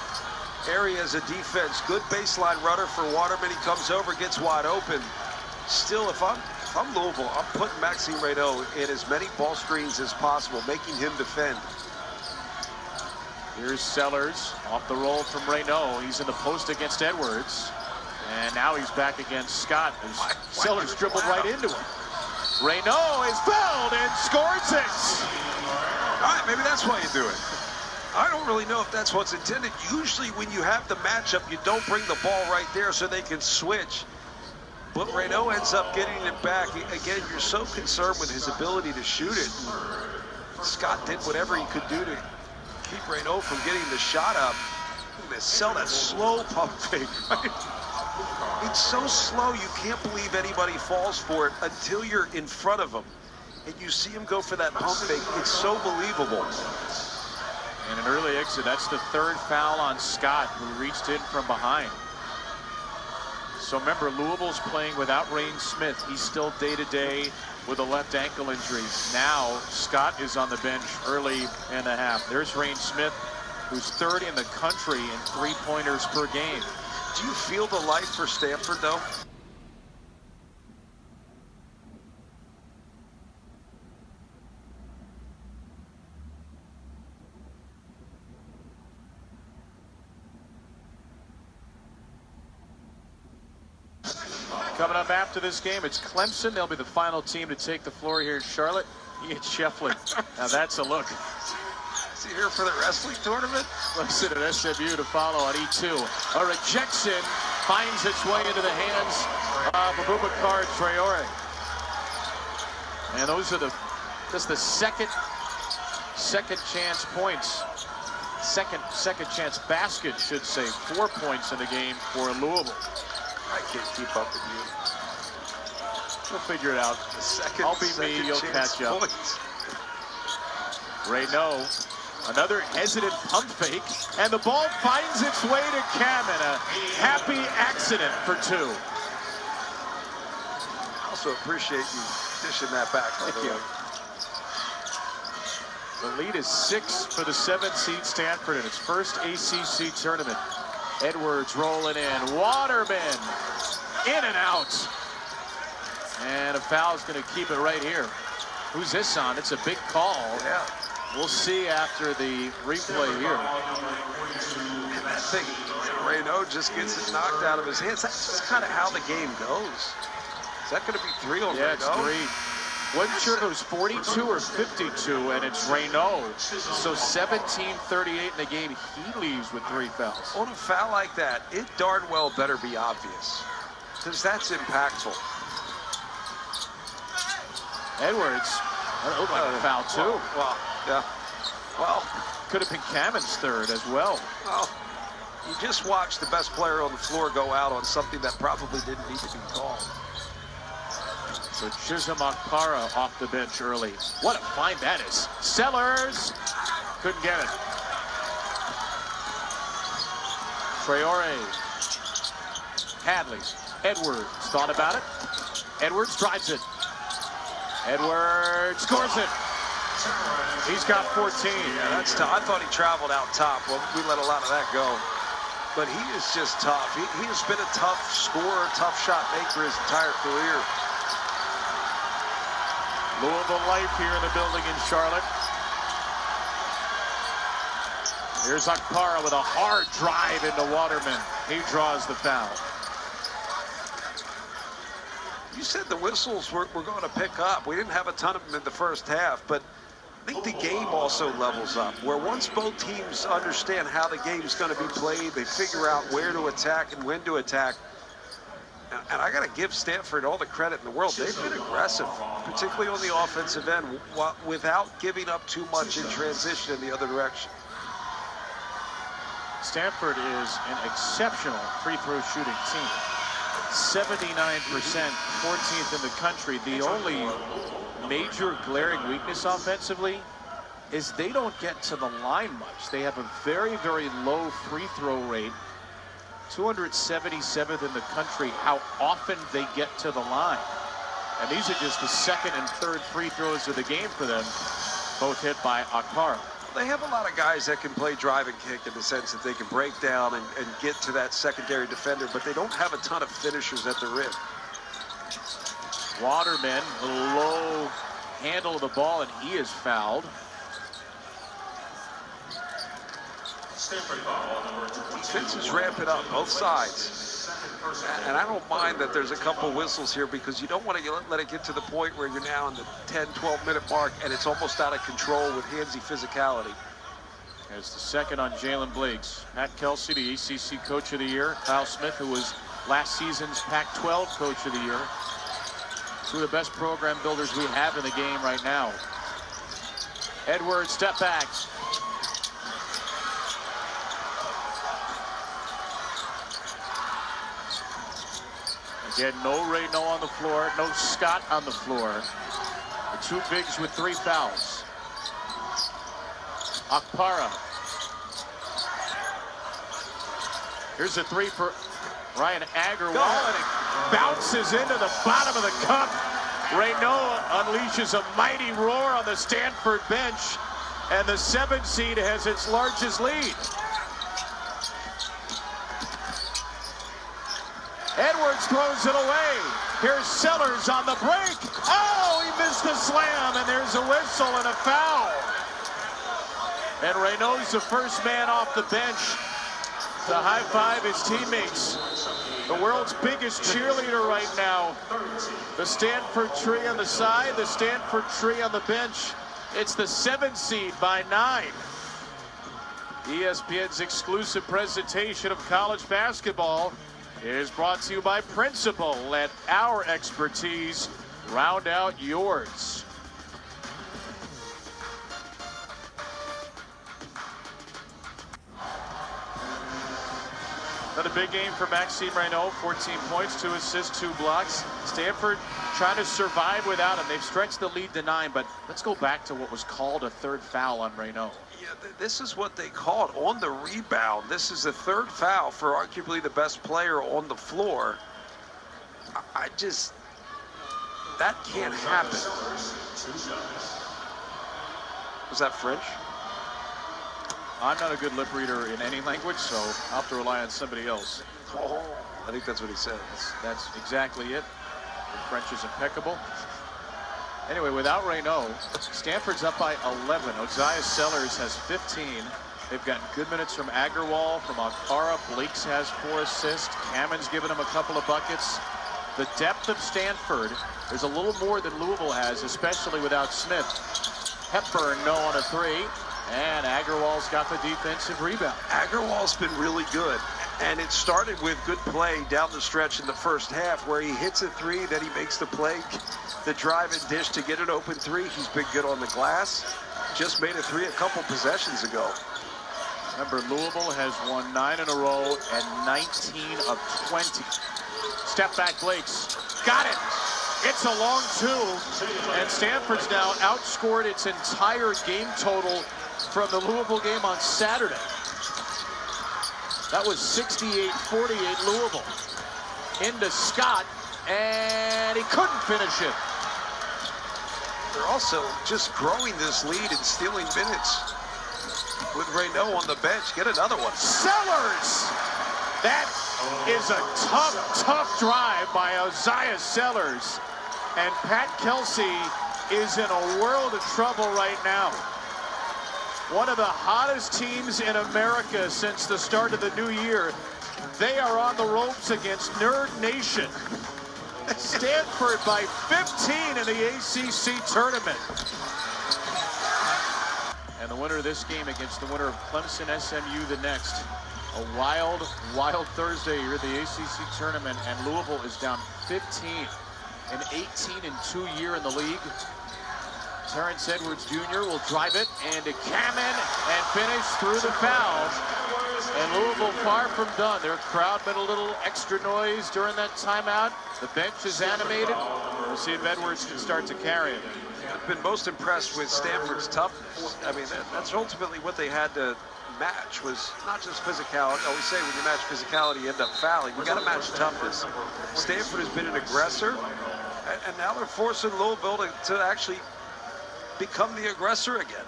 area as a defense. Good baseline runner for Waterman. He comes over, gets wide open. Still, if I'm Louisville, I'm putting Maxime Reynaud in as many ball screens as possible, making him defend. Here's Sellers off the roll from Reynaud. He's in the post against Edwards. And now he's back against Scott. Sellers dribbled right into him. Reynaud is fouled and scores it. All right, maybe that's why you do it. I don't really know if that's what's intended. Usually when you have the matchup, you don't bring the ball right there so they can switch. But Reynaud ends up getting it back. Again, you're so concerned with his ability to shoot it. Scott did whatever he could do to keep Reynaud from getting the shot up. They sell that slow pump fake, right? It's so slow, you can't believe anybody falls for it until you're in front of them. And you see him go for that pump fake. It's so believable. And an early exit. That's the 3rd foul on Scott, who reached in from behind. So remember, Louisville's playing without Rain Smith. He's still day-to-day with a left ankle injury. Now Scott is on the bench early in the half. There's Rain Smith, who's 3rd in the country in 3-pointers per game. Do you feel the life for Stanford, though? Coming up after this game, it's Clemson. They'll be the final team to take the floor here in Charlotte. Ian Shefflin. Now that's a look. Is he here for the wrestling tournament? Clemson at SMU to follow on E2. A rejection finds its way into the hands of Abubakar Traore. And those are just the second chance points. Second chance basket, should say. 4 points in the game for Louisville. I can't keep up with you. We'll figure it out. I'll be me, you'll catch up. Reynaud, another hesitant pump fake, and the ball finds its way to Kamen. A happy accident for 2. I also appreciate you dishing that back. Thank you. The lead is 6 for the 7th seed Stanford in its first ACC tournament. Edwards rolling in. Waterman in and out. And a foul is going to keep it right here. Who's this on? It's a big call. Yeah. We'll see after the replay here. I think Reynaud just gets it knocked out of his hands. That's just kind of how the game goes. Is that going to be 3 on Reynaud? Yeah, it's 3. Wasn't sure if it was 42 or 52, and it's Reynaud. So 17:38 in the game. He leaves with 3 fouls. On a foul like that, it darn well better be obvious, because that's impactful. Edwards, that looked like a foul too. Well, yeah. Well, could have been Kammen's 3rd as well. Well, you just watched the best player on the floor go out on something that probably didn't need to be called. So Chisholm Akpara off the bench early. What a find that is. Sellers couldn't get it. Traore. Hadley. Edwards thought about it. Edwards drives it. Edwards scores it. He's got 14. Yeah, that's tough. I thought he traveled out top. Well, we let a lot of that go. But he is just tough. He has been a tough scorer, tough shot maker his entire career. Louisville life here in the building in Charlotte. Here's Akpara with a hard drive into Waterman. He draws the foul. You said the whistles were going to pick up. We didn't have a ton of them in the first half, but I think the game also levels up, where once both teams understand how the game's going to be played, they figure out where to attack and when to attack. And I got to give Stanford all the credit in the world. They've been aggressive, particularly on the offensive end, without giving up too much in transition in the other direction. Stanford is an exceptional free throw shooting team. 79%, 14th in the country. The only major glaring weakness offensively is they don't get to the line much. They have a very, very low free throw rate. 277th in the country, how often they get to the line. And these are just the 2nd and 3rd free throws of the game for them, both hit by Akpara. They have a lot of guys that can play drive and kick in the sense that they can break down and get to that secondary defender, but they don't have a ton of finishers at the rim. Waterman, a low handle of the ball, and he is fouled. Defense is ramping up, both sides. And I don't mind that there's a couple whistles here, because you don't want to let it get to the point where you're now in the 10, 12-minute mark and it's almost out of control with handsy physicality. As the 2nd on Jalen Blakes. Pat Kelsey, the ACC Coach of the Year. Kyle Smith, who was last season's Pac-12 Coach of the Year. Two of the best program builders we have in the game right now. Edwards, step back. Again, no Reynaud on the floor, no Scott on the floor. The two bigs with 3 fouls. Akpara. Here's a 3 for Ryan Agarwal, and it bounces into the bottom of the cup. Reynaud unleashes a mighty roar on the Stanford bench, and the 7 seed has its largest lead. Edwards throws it away. Here's Sellers on the break. Oh, he missed the slam, and there's a whistle and a foul. And Reynaud's the first man off the bench to high-five his teammates. The world's biggest cheerleader right now. The Stanford tree on the side, the Stanford tree on the bench. It's the 7 seed by 9. ESPN's exclusive presentation of college basketball is brought to you by Principal. Let our expertise round out yours. Another big game for Maxime Reynaud. 14 points, 2 assists, 2 blocks. Stanford trying to survive without him. They've stretched the lead to 9, but let's go back to what was called a 3rd foul on Reynaud. Yeah, this is what they called on the rebound. This is the 3rd foul for arguably the best player on the floor. I just, that can't happen. Was that French? I'm not a good lip reader in any language, so I'll have to rely on somebody else. Oh, I think that's what he said. That's exactly it. The French is impeccable. Anyway, without Reynaud, Stanford's up by 11. Ozias Sellers has 15. They've gotten good minutes from Agarwal, from Okpara. Blakes has 4 assists. Kammen's given him a couple of buckets. The depth of Stanford, there's a little more than Louisville has, especially without Smith. Hepburn, no on a 3. And Agarwal's got the defensive rebound. Agarwal's been really good. And it started with good play down the stretch in the first half where he hits a 3, then he makes the play, the drive and dish to get an open 3. He's been good on the glass. Just made a 3 a couple possessions ago. Remember, Louisville has won 9 in a row and 19 of 20. Step back, Blakes. Got it. It's a long 2. And Stanford's now outscored its entire game total from the Louisville game on Saturday. That was 68-48 Louisville. Into Scott, and he couldn't finish it. They're also just growing this lead and stealing minutes. With Reynaud on the bench, get another one. Sellers! That is a tough drive by Ozias Sellers. And Pat Kelsey is in a world of trouble right now. One of the hottest teams in America since the start of the new year. They are on the ropes against Nerd Nation. Stanford by 15 in the ACC tournament. And the winner of this game against the winner of Clemson SMU the next. A wild Thursday here at the ACC tournament, and Louisville is down 15. An 18-2 year in the league. Terrence Edwards Jr. will drive it into Kammen and finish through the foul. And Louisville far from done. Their crowd made a little extra noise during that timeout. The bench is animated. We'll see if Edwards can start to carry it. I've been most impressed with Stanford's toughness. I mean, that's ultimately what they had to match, was not just physicality. I always say when you match physicality, you end up fouling. You got to match toughness. Stanford has been an aggressor, and now they're forcing Louisville to actually become the aggressor again.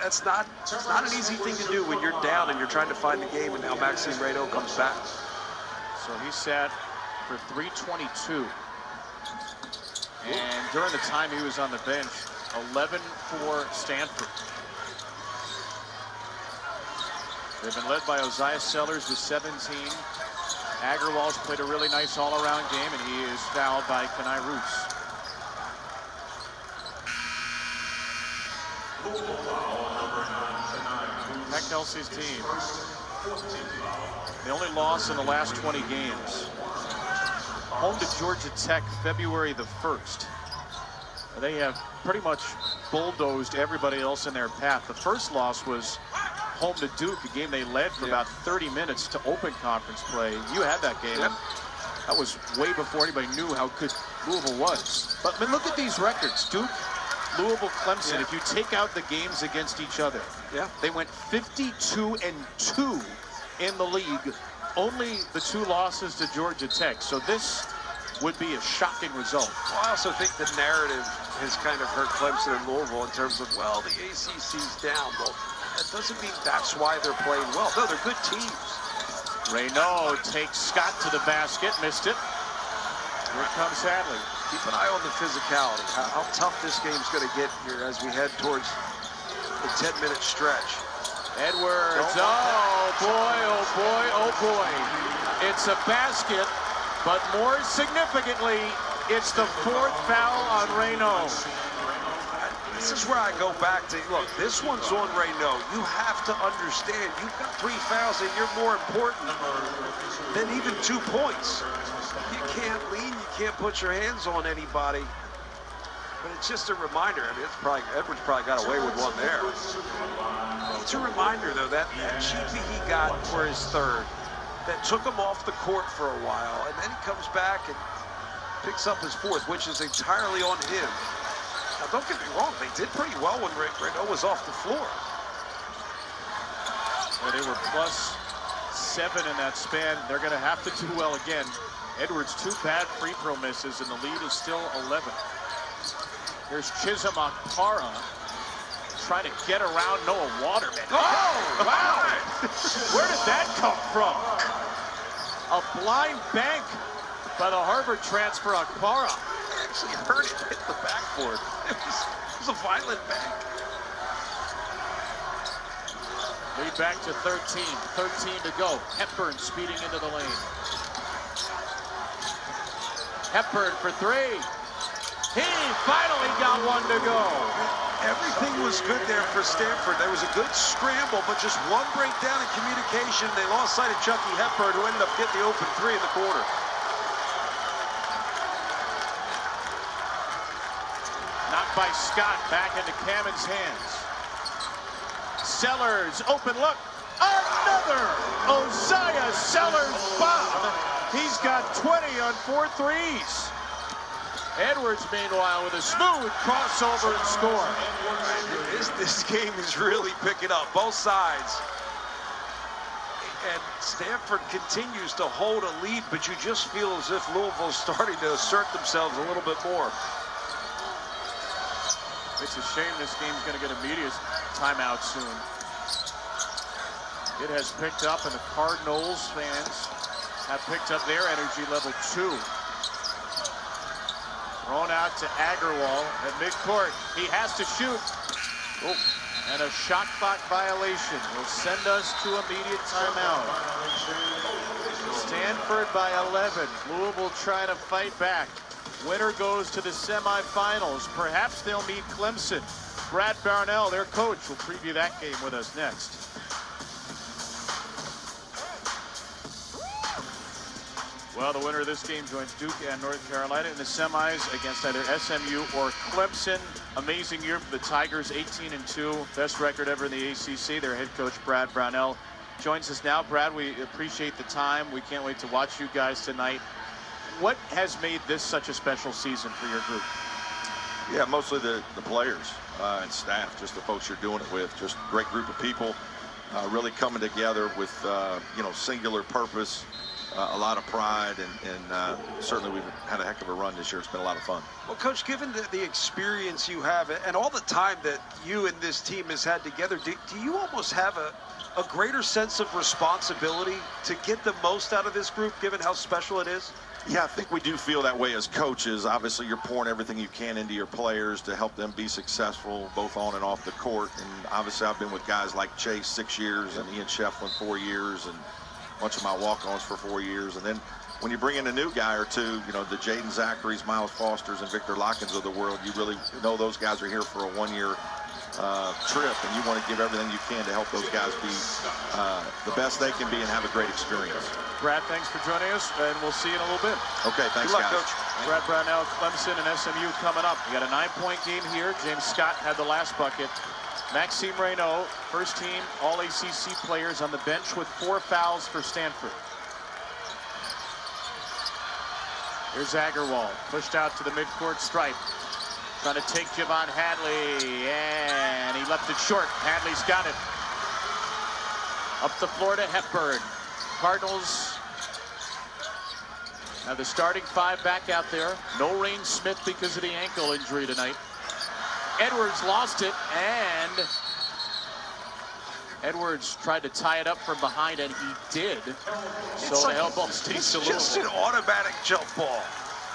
It's not an easy thing to do when you're down and you're trying to find the game, and now Maxime Reynaud comes back. So he sat for 3:22. And during the time he was on the bench, 11 for Stanford. They've been led by Ozias Sellers with 17. Agarwal's played a really nice all-around game, and he is fouled by Kenai Roos. Pat Kelsey's team. The only loss in the last 20 games. Home to Georgia Tech, February the 1st. They have pretty much bulldozed everybody else in their path. The first loss was home to Duke, a game they led for about 30 minutes to open conference play. You had that game. Yep. That was way before anybody knew how good Louisville was. But I mean, look at these records. Duke, Louisville, Clemson. If you take out the games against each other, they went 52-2 in the league. Only the 2 losses to Georgia Tech. So this would be a shocking result. Well, I also think the narrative has kind of hurt Clemson and Louisville in terms of, well, the ACC's down. Well, that doesn't mean that's why they're playing well. No, they're good teams. Reynaud takes Scott to the basket, missed it. Here comes Hadley. Keep an eye on the physicality, how tough this game's going to get here as we head towards the 10-minute stretch. Edwards, oh boy, oh boy, oh boy. It's a basket, but more significantly, it's the 4th foul on Reynaud. This is where I go back to, look, this one's on Reynaud. You have to understand, you've got 3 fouls and you're more important than even 2 points. You can't lean, you can't put your hands on anybody. But it's just a reminder. I mean, Edwards probably got away with one there. It's a reminder, though, that cheapie he got for his 3rd, that took him off the court for a while, and then he comes back and picks up his 4th, which is entirely on him. Now, don't get me wrong, they did pretty well when Reynaud was off the floor. Well, they were +7 in that span. They're going to have to do well again. Edwards, 2 bad free throw misses, and the lead is still 11. Here's Chisholm Okpara trying to get around Noah Waterman. Oh, wow! Where did that come from? A blind bank by the Harvard transfer Okpara. actually heard it hit the backboard. It was a violent bang. Lead back to 13. 13 to go. Hepburn speeding into the lane. Hepburn for three. He finally got one to go. Everything was good there for Stanford. There was a good scramble, but just one breakdown in communication. They lost sight of Chucky Hepburn, who ended up getting the open three in the quarter. Knocked by Scott, back into Kammen's hands. Sellers, open look. Another Osiah Sellers bomb. He's got 20 on 4 threes. Edwards, meanwhile, with a smooth crossover and score. This game is really picking up, both sides. And Stanford continues to hold a lead, but you just feel as if Louisville's starting to assert themselves a little bit more. It's a shame this game's going to get a media timeout soon. It has picked up, and the Cardinals fans have picked up their energy level too. Thrown out to Agarwal at midcourt. He has to shoot. Oh, and a shot clock violation will send us to immediate timeout. Stanford by 11. Louisville trying to fight back. Winner goes to the semifinals. Perhaps they'll meet Clemson. Brad Barnell, their coach, will preview that game with us next. Well, the winner of this game joins Duke and North Carolina in the semis against either SMU or Clemson. Amazing year for the Tigers, 18-2, best record ever in the ACC. Their head coach, Brad Brownell, joins us now. Brad, we appreciate the time. We can't wait to watch you guys tonight. What has made this such a special season for your group? Yeah, mostly the players and staff, just the folks you're doing it with. Just a great group of people, really coming together with, singular purpose. A lot of pride, and certainly we've had a heck of a run this year. It's been a lot of fun. Well, Coach, given the experience you have and all the time that you and this team has had together, do you almost have a greater sense of responsibility to get the most out of this group, given how special it is? Yeah, I think we do feel that way as coaches. Obviously, you're pouring everything you can into your players to help them be successful, both on and off the court. And obviously, I've been with guys like Chase 6 years and Ian Shefflin 4 years, and a bunch of my walk-ons for 4 years. And then when you bring in a new guy or two, the Jaden Zachary's, Miles Fosters, and Victor Lockins of the world, you really know those guys are here for a one-year trip, and you want to give everything you can to help those guys be the best they can be and have a great experience. Brad, thanks for joining us, and we'll see you in a little bit. Okay, thanks, Good luck, guys. Coach. Brad Brownell, Clemson, and SMU coming up. We got a 9-point game here. James Scott had the last bucket. Maxime Reynaud, first team All-ACC players on the bench with 4 fouls for Stanford. Here's Agarwal, pushed out to the midcourt stripe. Trying to take Javon Hadley, and he left it short. Hadley's got it. Up the floor to Hepburn. Cardinals have the starting 5 back out there. No Rain Smith because of the ankle injury tonight. Edwards lost it, and Edwards tried to tie it up from behind, and he did. So the elbow stays to Louisville. It's just an automatic jump ball.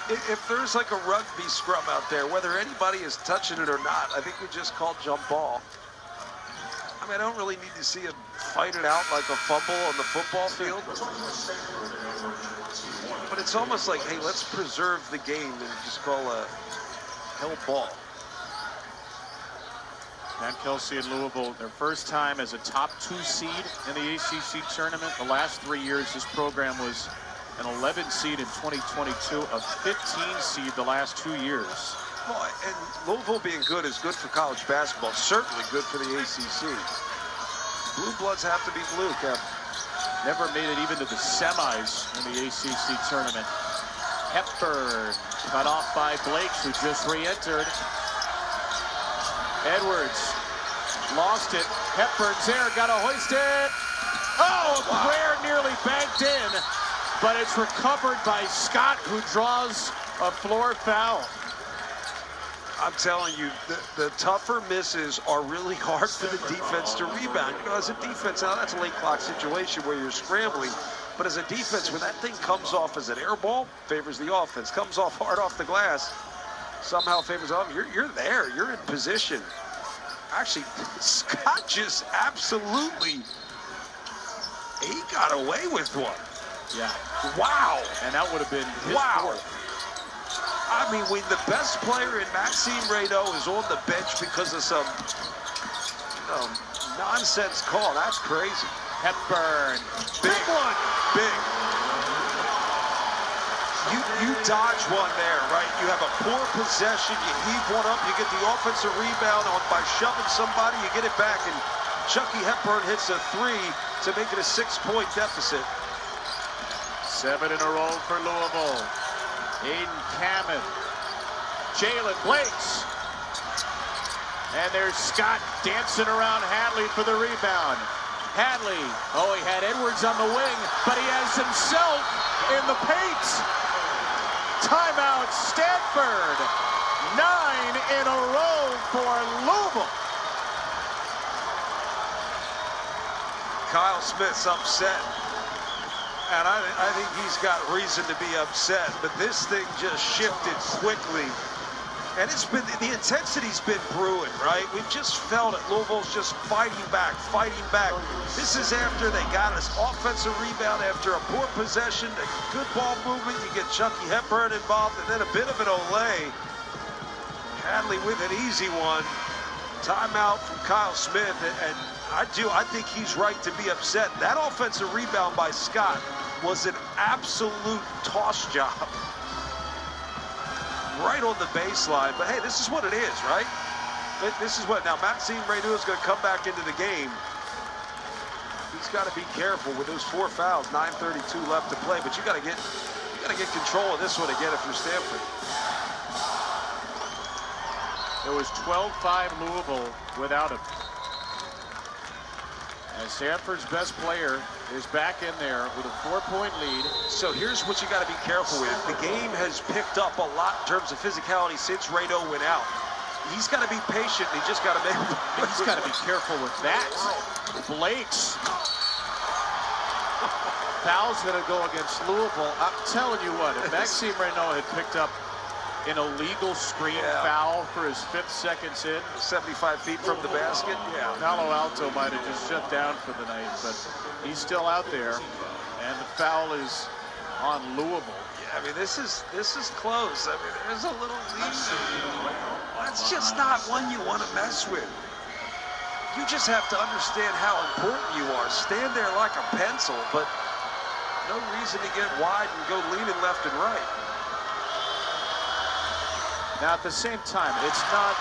If there's like a rugby scrum out there, whether anybody is touching it or not, I think we just call jump ball. I mean, I don't really need to see him fight it out like a fumble on the football field. But it's almost like, hey, let's preserve the game and just call a hell ball. Matt Kelsey and Louisville, their first time as a top 2 seed in the ACC tournament. The last 3 years, this program was an 11 seed in 2022, a 15 seed the last 2 years. Well, and Louisville being good is good for college basketball, certainly good for the ACC. Blue Bloods have to be blue, Kevin. Never made it even to the semis in the ACC tournament. Hepburn cut off by Blakes, who just re-entered. Edwards lost it. Hepburn's there, got to hoist it. Oh, a prayer nearly banked in, but it's recovered by Scott, who draws a floor foul. I'm telling you, the tougher misses are really hard for the defense to rebound. As a defense, now that's a late clock situation where you're scrambling. But as a defense, when that thing comes off as an air ball, favors the offense. Comes off hard off the glass, somehow favors off. You're there. You're in position. Actually, Scott just absolutely, he got away with one. Yeah. Wow. And that would have been his fourth. I mean, when the best player in Maxime Reynaud is on the bench because of some nonsense call, that's crazy. Hepburn. Big one. Big. You dodge one there, right? You have a poor possession, you heave one up, you get the offensive rebound by shoving somebody, you get it back, and Chucky Hepburn hits a 3 to make it a 6-point deficit. 7 in a row for Louisville. Aiden Kamen. Jalen Blakes. And there's Scott dancing around Hadley for the rebound. Hadley, oh, he had Edwards on the wing, but he has himself in the paint. Timeout, Stanford. 9 in a row for Louisville. Kyle Smith's upset. And I think he's got reason to be upset, but this thing just shifted quickly. And it's been, the intensity's been brewing, right? We've just felt it. Louisville's just fighting back, fighting back. This is after they got us offensive rebound after a poor possession, a good ball movement. You get Chucky Hepburn involved, and then a bit of an Olay. Hadley with an easy one. Timeout from Kyle Smith, and I think he's right to be upset. That offensive rebound by Scott was an absolute toss job. Right on the baseline, but hey, this is what it is, right? This is what, now Maxime Reynaud is going to come back into the game. He's got to be careful with those 4 fouls, 9:32 left to play, but you got to get control of this one again if you're Stanford. It was 12-5 Louisville without him. And Stanford's best player is back in there with a 4-point lead. So here's what you got to be careful with. The game has picked up a lot in terms of physicality since Reynaud went out. He's got to be patient. He just got to make. He's got to be careful with that. Blake's foul's going to go against Louisville. I'm telling you what, if Maxime Reynaud had picked up an illegal screen foul for his 5th seconds in, 75 feet from the basket. Yeah, Palo Alto might have just shut down for the night, but he's still out there, and the foul is on Louisville. Yeah, I mean, this is close. I mean, there's a little lead. That's just not one you want to mess with. You just have to understand how important you are. Stand there like a pencil, but no reason to get wide and go leaning left and right. Now, at the same time, it's not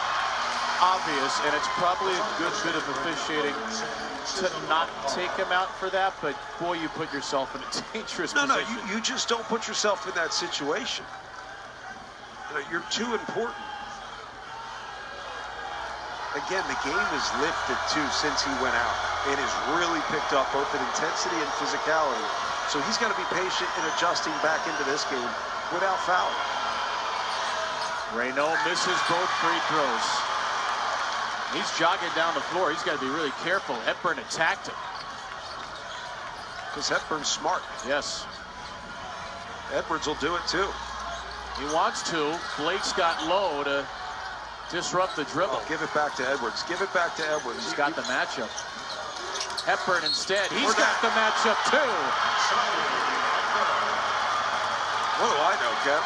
obvious, and it's probably a good bit of officiating to not take him out for that, but boy, you put yourself in a dangerous position. No, you just don't put yourself in that situation. You're too important. Again, the game is lifted, too, since he went out. It has really picked up both in intensity and physicality. So he's got to be patient in adjusting back into this game without fouling. Reynaud misses both free throws. He's jogging down the floor. He's got to be really careful. Hepburn attacked him. Because Hepburn's smart. Yes. Edwards will do it too. He wants to. Blake's got low to disrupt the dribble. Oh, give it back to Edwards. Give it back to Edwards. He's got the matchup. Hepburn instead. He's got the matchup too. What do I know, Kev?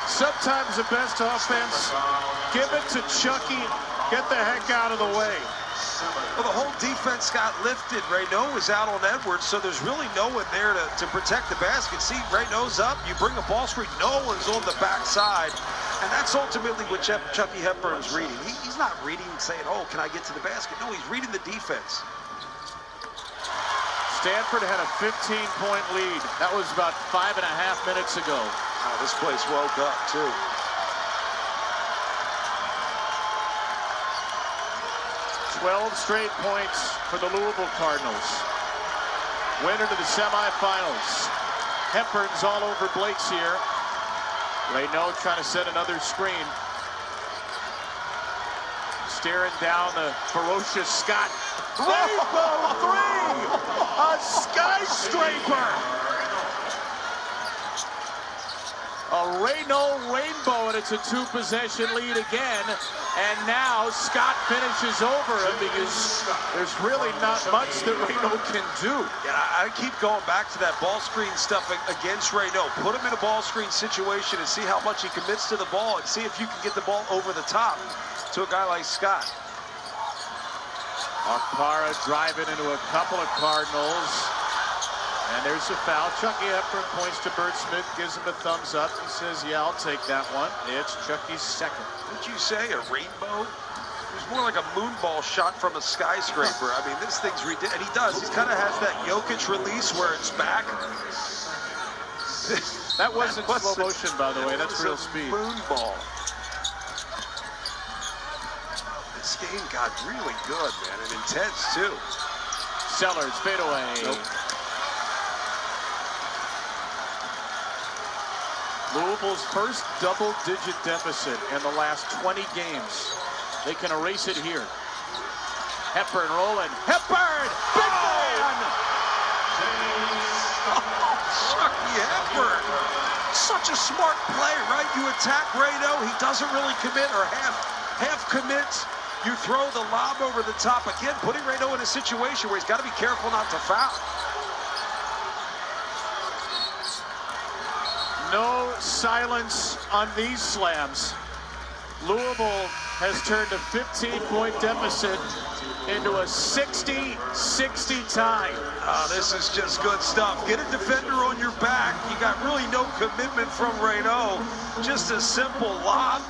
Sometimes the best offense, give it to Chucky, get the heck out of the way. Well, the whole defense got lifted. Reynaud was out on Edwards, so there's really no one there to protect the basket. See, Reynaud's up, you bring a ball screen, no one's on the backside, and that's ultimately what Chucky Hepburn's reading. He's not reading saying, oh, can I get to the basket? No, he's reading the defense. Stanford had a 15-point lead. That was about 5.5 minutes ago. Oh, this place woke up, too. "12 straight points for the Louisville Cardinals. Winner to the semifinals. Hepburn's all over Blake's here. Reynaud trying to set another screen. Staring down the ferocious Scott. Rainbow 3! A skyscraper! A Raynaud rainbow, and it's a 2-possession lead again. And now Scott finishes over him because there's really not much that Raynaud can do. Yeah, I keep going back to that ball screen stuff against Raynaud. Put him in a ball screen situation and see how much he commits to the ball and see if you can get the ball over the top to a guy like Scott. Okpara driving into a couple of Cardinals. And there's a foul. Chucky Hepburn points to Bert Smith, gives him a thumbs up. He says, yeah, I'll take that one. It's Chucky's second. What'd you say, a rainbow? It was more like a moonball shot from a skyscraper. I mean, this thing's ridiculous. And he does. He kind of has that Jokic release where it's back. That wasn't slow motion, by the way. That's real speed. Moonball. This game got really good, man, and intense, too. Sellers, fade away. Nope. Louisville's first double-digit deficit in the last 20 games. They can erase it here. Hepburn rolling. Hepburn! Big man! Chucky Hepburn. Such a smart play, right? You attack Raynaud. He doesn't really commit or half commits. You throw the lob over the top. Again, putting Raynaud in a situation where he's got to be careful not to foul. No silence on these slams. Louisville has turned a 15-point deficit into a 60-60 tie. This is just good stuff. Get a defender on your back. You got really no commitment from Raynaud. Just a simple lob.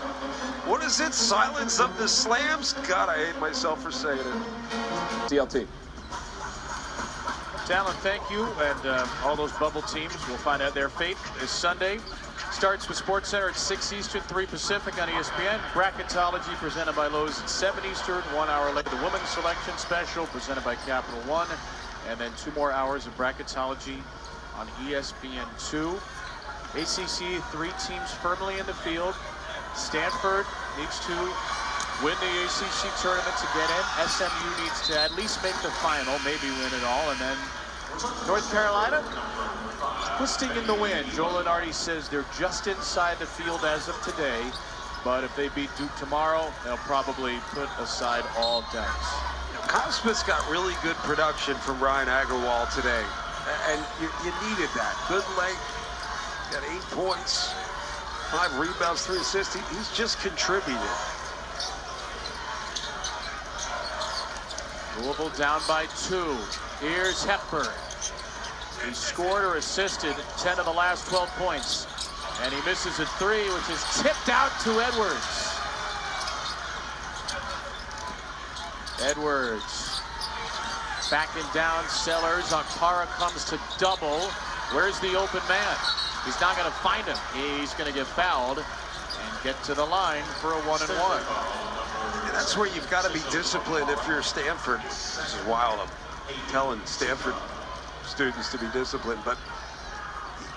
What is it? Silence of the slams? God, I hate myself for saying it. TLT. Talon, thank you, and all those bubble teams will find out their fate this Sunday. Starts with SportsCenter at 6 Eastern, 3 Pacific on ESPN. Bracketology presented by Lowe's at 7 Eastern, 1 hour later. The Women's Selection Special presented by Capital One, and then 2 more hours of Bracketology on ESPN2. ACC, 3 teams firmly in the field. Stanford needs to win the ACC tournament to get in. SMU needs to at least make the final, maybe win it all, and then North Carolina twisting in the wind. Joel Lenardi says they're just inside the field as of today, but if they beat Duke tomorrow, they'll probably put aside all doubts. Kyle Smith's got really good production from Ryan Agarwal today, and you needed that. Good leg, got 8 points, 5 rebounds, 3 assists. He's just contributed. Louisville down by 2. Here's Hepburn. He scored or assisted 10 of the last 12 points. And he misses a 3, which is tipped out to Edwards. Edwards backing down Sellers. Okpara comes to double. Where's the open man? He's not going to find him. He's going to get fouled and get to the line for a 1-and-1. That's where you've got to be disciplined if you're Stanford. This is wild. I'm telling Stanford students to be disciplined, but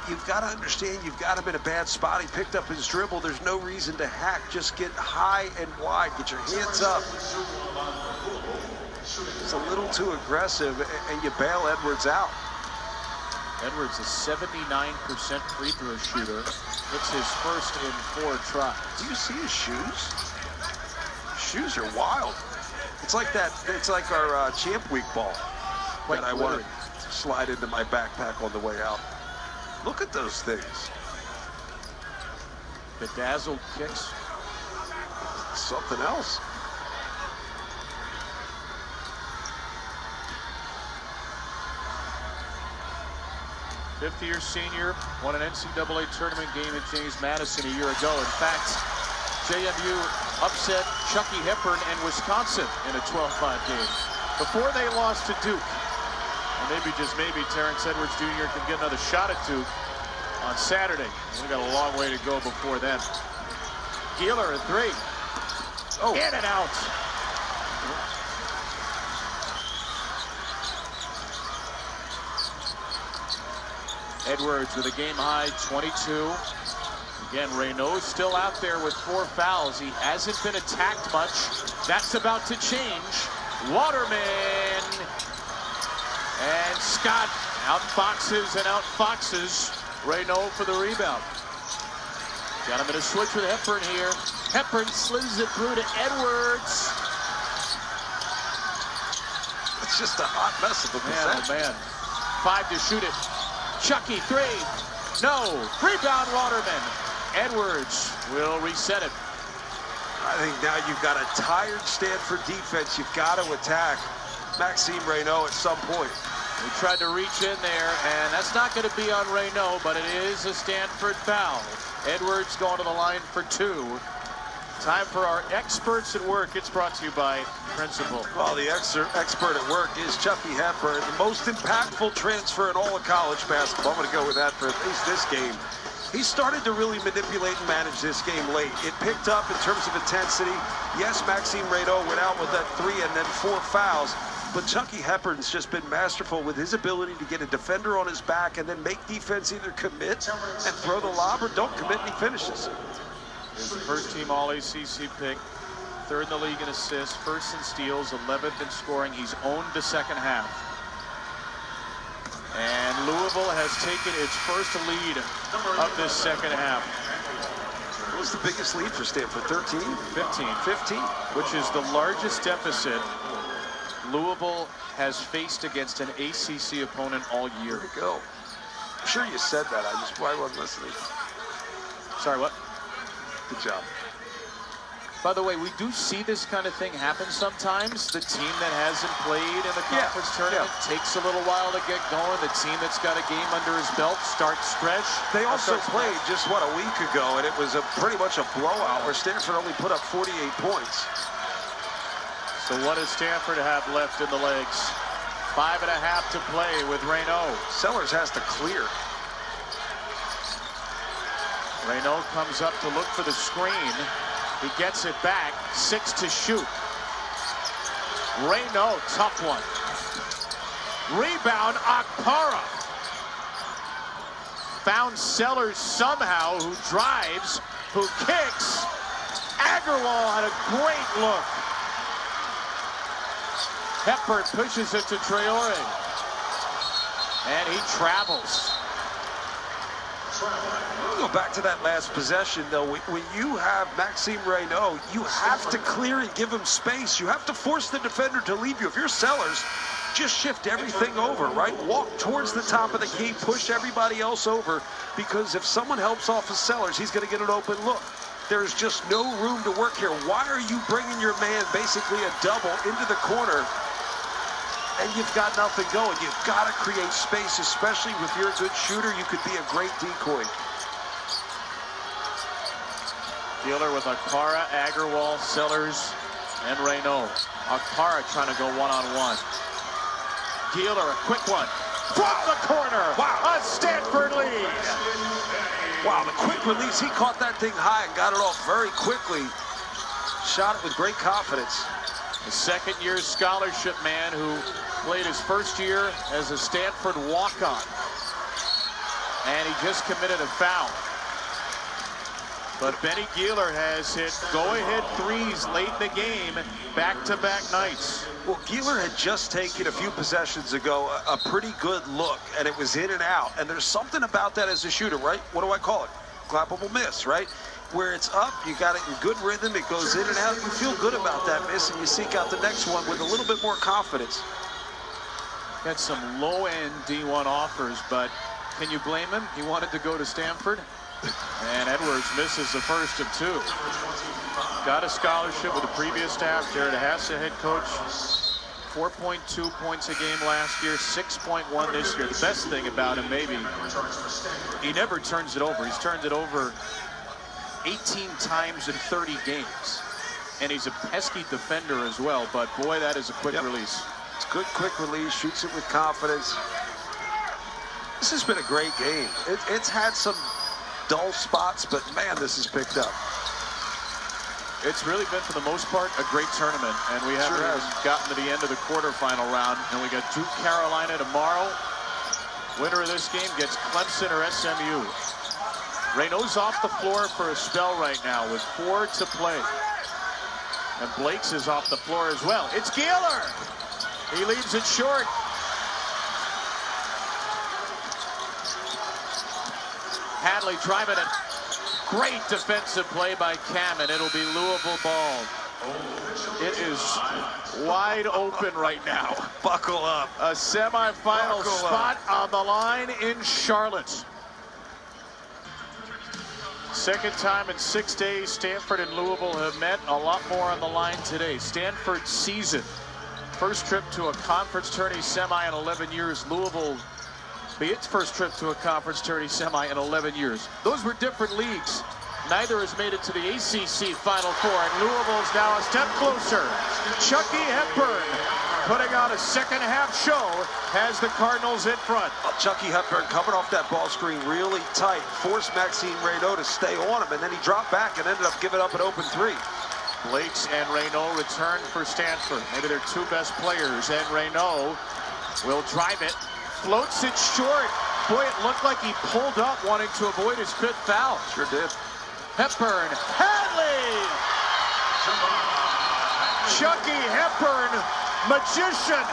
you've got to understand you've got him in a bad spot. He picked up his dribble. There's no reason to hack. Just get high and wide. Get your hands up. It's a little too aggressive, and you bail Edwards out. Edwards is 79% free throw shooter. It's his first in 4 tries. Do you see his shoes? Shoes are wild. It's like that. It's like our Champ Week ball that I want to slide into my backpack on the way out. Look at those things. Bedazzled kicks. Something else. Fifth-year senior won an NCAA tournament game at James Madison a year ago. In fact, JMU upset Chucky Hepburn and Wisconsin in a 12-5 game before they lost to Duke. And maybe, just maybe, Terrence Edwards Jr. can get another shot at Duke on Saturday. We've got a long way to go before then. Keeler at 3. Oh, in and out. Edwards with a game-high 22. Again, Raynaud still out there with 4 fouls. He hasn't been attacked much. That's about to change. Waterman. And Scott outfoxes and outfoxes Raynaud for the rebound. Got him in a switch with Hepburn here. Hepburn slings it through to Edwards. It's just a hot mess of a possession. Man, oh man. 5 to shoot it. Chucky, 3. No. Rebound, Waterman. Edwards will reset it. I think now you've got a tired Stanford defense. You've got to attack Maxime Reynaud at some point. He tried to reach in there, and that's not going to be on Reynaud, but it is a Stanford foul. Edwards going to the line for 2. Time for our experts at work. It's brought to you by Principal. Well, the expert at work is Chucky Hepburn, the most impactful transfer in all of college basketball. I'm going to go with that for at least this game. He started to really manipulate and manage this game late. It picked up in terms of intensity. Yes, Maxime Reynaud went out with that 3 and then 4 fouls. But Chucky Hepburn's just been masterful with his ability to get a defender on his back and then make defense either commit and throw the lob or don't commit, and he finishes. He's the first-team All-ACC pick, 3rd in the league in assists, 1st in steals, 11th in scoring. He's owned the second half. And Louisville has taken its first lead of this second half. What was the biggest lead for Stanford? 13? 15. 15? Which is the largest deficit Louisville has faced against an ACC opponent all year. There you go. I'm sure you said that. I just probably wasn't listening. Sorry, what? Good job. By the way, we do see this kind of thing happen sometimes. The team that hasn't played in the conference tournament takes a little while to get going. The team that's got a game under his belt starts fresh. They also played just, what, a week ago, and it was pretty much a blowout where Stanford only put up 48 points. So what does Stanford have left in the legs? 5.5 to play with Reynaud. Sellers has to clear. Reynaud comes up to look for the screen. He gets it back. 6 to shoot. Reynaud, tough one. Rebound, Akpara. Found Sellers somehow, who drives, who kicks. Agarwal had a great look. Hepburn pushes it to Traore. And he travels. We'll go back to that last possession, though. When you have Maxime Reynaud, you have to clear and give him space. You have to force the defender to leave you. If you're Sellers, just shift everything over, right? Walk towards the top of the key, push everybody else over, because if someone helps off of Sellers, he's going to get an open look. There's just no room to work here. Why are you bringing your man basically a double into the corner and you've got nothing going? You've got to create space, especially if you're a good shooter. You could be a great decoy. Keeler with Akpara, Agarwal, Sellers, and Reynaud. Akpara trying to go one-on-one. Keeler, a quick one. From the corner. Wow. A Stanford lead. Wow, the quick release. He caught that thing high and got it off very quickly. Shot it with great confidence. The second-year scholarship man who played his first year as a Stanford walk-on. And he just committed a foul. But Benny Keeler has hit go-ahead threes late in the game, back-to-back nights. Well, Keeler had just taken a few possessions ago a pretty good look, and it was in and out. And there's something about that as a shooter, right? What do I call it? Clappable miss, right? Where it's up, you got it in good rhythm, it goes in and out. You feel good about that miss, and you seek out the next one with a little bit more confidence. Got some low-end D1 offers, but can you blame him? He wanted to go to Stanford. And Edwards misses the first of 2. Got a scholarship with the previous staff. Jared Haase, head coach. 4.2 points a game last year, 6.1 this year. The best thing about him, maybe, he never turns it over. He's turned it over 18 times in 30 games. And he's a pesky defender as well. But boy, that is a quick release. It's good quick release, shoots it with confidence. This has been a great game. It's had some dull spots, but man, this has picked up. It's really been, for the most part, a great tournament, and we haven't gotten to the end of the quarterfinal round. And we got Duke, Carolina tomorrow. Winner of this game gets Clemson or SMU. Reynaud's off the floor for a spell right now with 4 to play, and Blake's is off the floor as well. It's Keeler. He leaves it short. Hadley driving it. Great defensive play by Cam, and it'll be Louisville ball. It is wide open right now. Buckle up. A semifinal spot on the line in Charlotte. Second time in 6 days, Stanford and Louisville have met. A lot more on the line today. Stanford's season. First trip to a conference tourney semi in 11 years. Louisville be its first trip to a conference tourney semi in 11 years. Those were different leagues. Neither has made it to the ACC Final Four, and Louisville's now a step closer. Chucky Hepburn putting on a second half show, has the Cardinals in front. Chucky Hepburn coming off that ball screen really tight, forced Maxime Reynaud to stay on him, and then he dropped back and ended up giving up an open three. Blakes and Reynaud return for Stanford. Maybe their two best players, and Reynaud will drive it. Floats it short. Boy, it looked like he pulled up wanting to avoid his fifth foul. Sure did. Hepburn, Hadley! Chucky Hepburn, magician.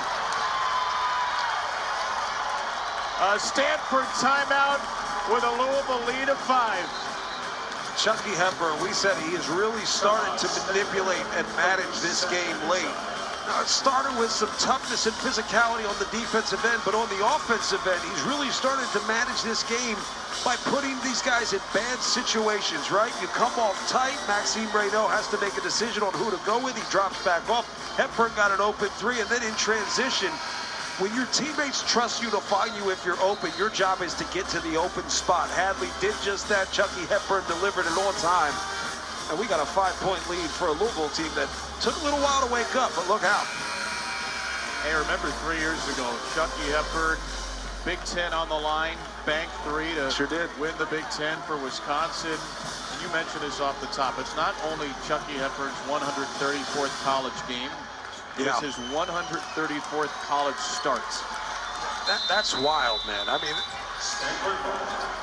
A Stanford timeout with a Louisville lead of 5. Chucky Hepburn, we said he is really starting to manipulate and manage this game late. Now, it started with some toughness and physicality on the defensive end, but on the offensive end, he's really started to manage this game by putting these guys in bad situations, right? You come off tight, Maxime Reynaud has to make a decision on who to go with. He drops back off. Hepburn got an open three, and then in transition, when your teammates trust you to find you if you're open, your job is to get to the open spot. Hadley did just that. Chucky Hepburn delivered it on time. And we got a 5-point lead for a Louisville team that took a little while to wake up, but look out. Hey, remember 3 years ago, Chucky Hepburn, Big Ten on the line, bank three to win the Big Ten for Wisconsin. And you mentioned this off the top. It's not only Chucky Hepburn's 134th college game, it is his 134th college start. That's wild, man. I mean,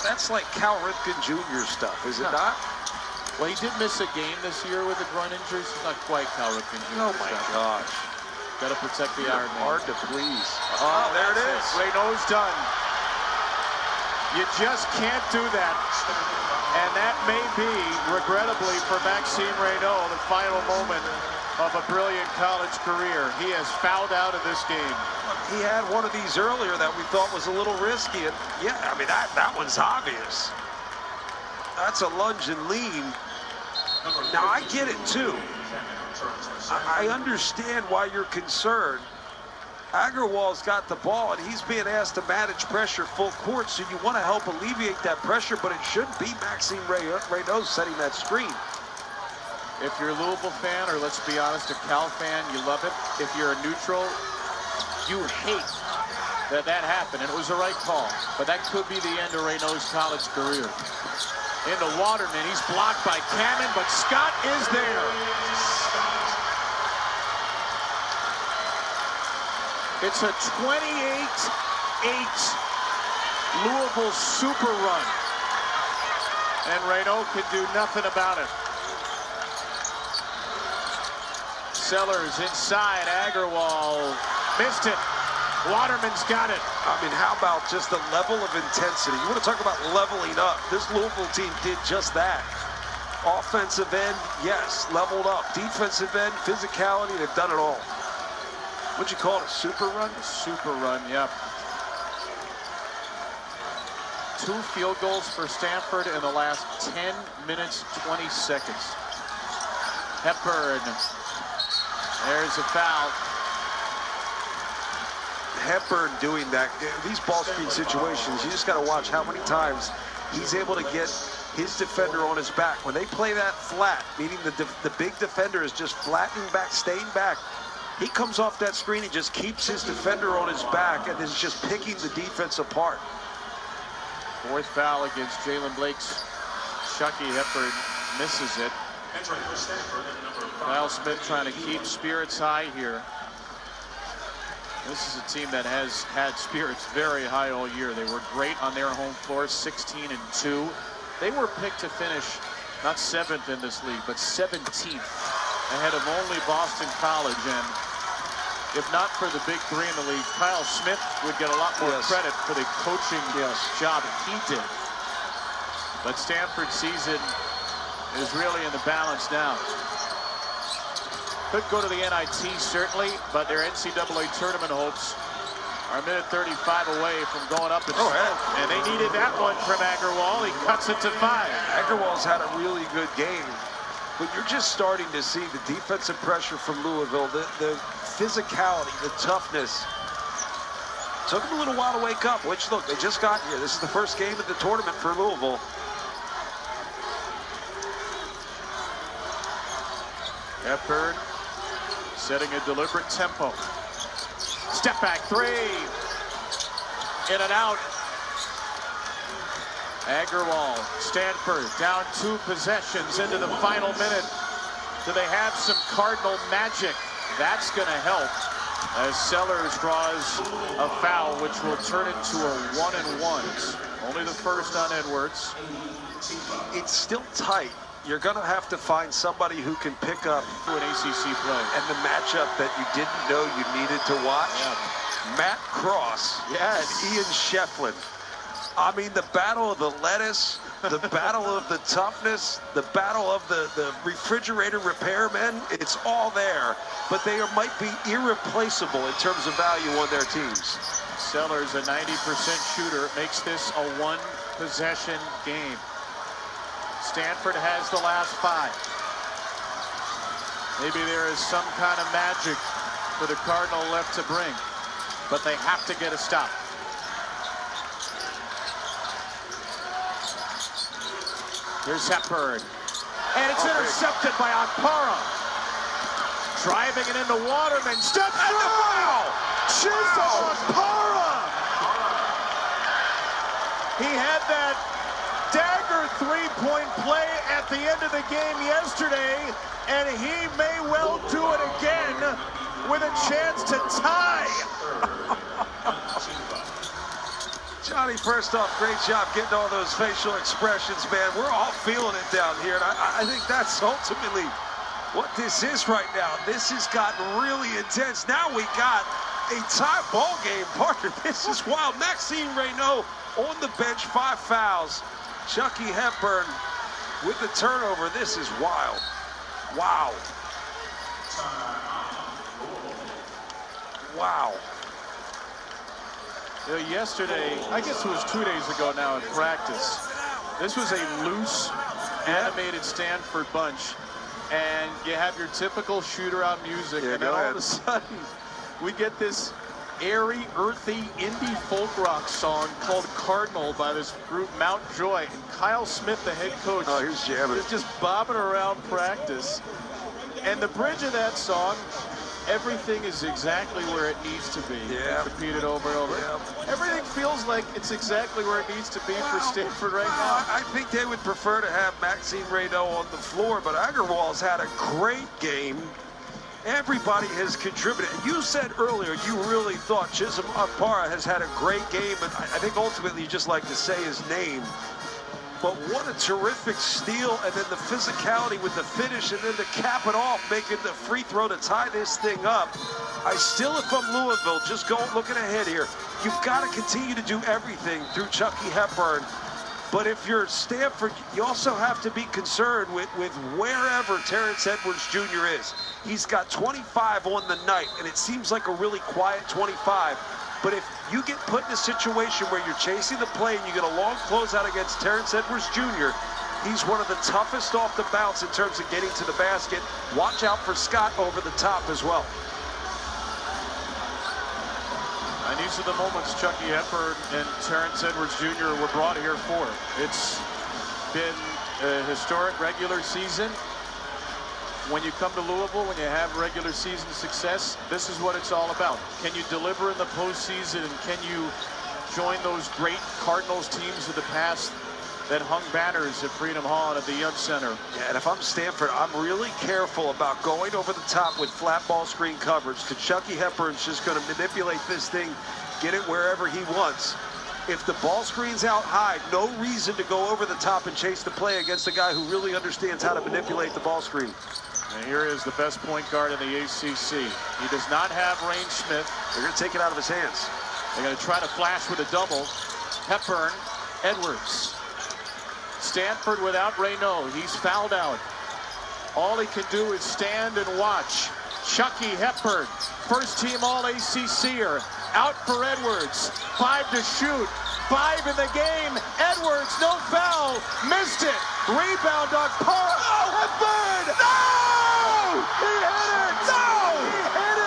that's like Cal Ripken Jr. stuff, is it not? Well, he did miss a game this year with a groin injury. It's not quite Cal Ripken Jr. Oh, my gosh. Got to protect the Iron Man. Hard to please. Oh, there it is. Reynaud's done. You just can't do that. And that may be, regrettably for Maxime Reynaud, the final moment of a brilliant college career. He has fouled out of this game. He had one of these earlier that we thought was a little risky. And yeah, I mean, that one's obvious. That's a lunge and lean. Now, I get it, too. I understand why you're concerned. Agarwal's got the ball, and he's being asked to manage pressure full court, so you want to help alleviate that pressure, but it shouldn't be Maxime Reynaud setting that screen. If you're a Louisville fan, or let's be honest, a Cal fan, you love it. If you're a neutral, you hate that happened, and it was the right call. But that could be the end of Reynaud's college career. Into Waterman, he's blocked by Cannon, but Scott is there. It's a 28-8 Louisville super run. And Reynaud can do nothing about it. Sellers inside, Agarwal missed it. Waterman's got it. I mean, how about just the level of intensity? You want to talk about leveling up. This Louisville team did just that. Offensive end, yes, leveled up. Defensive end, physicality, they've done it all. What'd you call it, a super run? A super run, yep. 2 field goals for Stanford in the last 10 minutes, 20 seconds. Hepburn, there's a foul. Hepburn doing that, these ball screen situations, you just got to watch how many times he's able to get his defender on his back. When they play that flat, meaning the big defender is just flattening back, staying back, he comes off that screen and just keeps his defender on his back and is just picking the defense apart. 4th foul against Jalen Blakes. Chucky Hepburn misses it. Kyle Smith trying to keep spirits high here. This is a team that has had spirits very high all year. They were great on their home floor, 16-2. They were picked to finish not 7th in this league, but 17th, ahead of only Boston College. And if not for the big 3 in the league, Kyle Smith would get a lot more credit for the coaching job he did. But Stanford's season is really in the balance now. Could go to the NIT, certainly, but their NCAA tournament hopes are a minute 35 away from going up in smoke. And they needed that one from Agarwal. He cuts it to 5. Agarwal's had a really good game, but you're just starting to see the defensive pressure from Louisville, the physicality, the toughness. Took them a little while to wake up, which, look, they just got here. This is the first game of the tournament for Louisville. Hepburn setting a deliberate tempo. Step back 3. In and out. Agarwal, Stanford down 2 possessions into the final minute. Do they have some Cardinal magic? That's going to help as Sellers draws a foul, which will turn into a 1-and-1. Only the first on Edwards. It's still tight. You're going to have to find somebody who can pick up an ACC play. And the matchup that you didn't know you needed to watch. Yeah. Matt Cross and Ian Shefflin. I mean, the battle of the lettuce, the battle of the toughness, the battle of the refrigerator repairmen, it's all there. But they might be irreplaceable in terms of value on their teams. Sellers, a 90% shooter, makes this a 1-possession game. Stanford has the last 5. Maybe there is some kind of magic for the Cardinal left to bring, but they have to get a stop. Here's Hepburn, and it's intercepted by Akpara. Driving it into Waterman, steps through! The foul! Chisholm Akpara! He had that dagger 3-point play at the end of the game yesterday, and he may well do it again with a chance to tie. Johnny, first off, great job getting all those facial expressions, man. We're all feeling it down here, and I think that's ultimately what this is right now. This has gotten really intense. Now we got a tie ball game, partner. This is wild. Maxime Reynaud on the bench, 5 fouls. Chucky Hepburn with the turnover. This is wild. Wow. Wow. You know, yesterday, I guess it was 2 days ago now in practice, this was a loose, animated Stanford bunch, and you have your typical shooter-out music, and then all of a sudden, we get this airy, earthy, indie folk rock song called Cardinal by this group Mount Joy, and Kyle Smith, the head coach, he's jamming. is just bobbing around practice. And the bridge of that song, everything is exactly where it needs to be. Yeah. Repeated over and over. Yeah. Everything feels like it's exactly where it needs to be for Stanford right now. I think they would prefer to have Maxime Reynaud on the floor, but Agarwal's had a great game. Everybody has contributed. You said earlier you really thought Chisholm Akpara has had a great game, and I think ultimately you just like to say his name. But what a terrific steal, and then the physicality with the finish, and then to cap it off, making the free throw to tie this thing up. I still, if I'm Louisville, just looking ahead here, you've got to continue to do everything through Chucky Hepburn. But if you're Stanford, you also have to be concerned with wherever Terrence Edwards Jr. is. He's got 25 on the night, and it seems like a really quiet 25. But if you get put in a situation where you're chasing the play and you get a long closeout against Terrence Edwards Jr., he's one of the toughest off the bounce in terms of getting to the basket. Watch out for Scott over the top as well. And these are the moments Chucky Hepburn and Terrence Edwards Jr. were brought here for. It's been a historic regular season. When you come to Louisville, when you have regular season success, this is what it's all about. Can you deliver in the postseason, and can you join those great Cardinals teams of the past that hung banners at Freedom Hall and at the Young Center? Yeah, and if I'm Stanford, I'm really careful about going over the top with flat ball screen coverage, because Chucky Hepburn's just going to manipulate this thing, get it wherever he wants. If the ball screen's out high, no reason to go over the top and chase the play against a guy who really understands how to manipulate the ball screen. And here is the best point guard in the ACC. He does not have Rain Smith. They're going to take it out of his hands. They're going to try to flash with a double. Hepburn, Edwards. Stanford without Reynaud. He's fouled out. All he can do is stand and watch. Chucky Hepburn, first team All-ACCer, out for Edwards. 5 to shoot, 5 in the game. Edwards, no foul, missed it. Rebound on Para. Oh, Hepburn! No! He hit it! No! He hit it!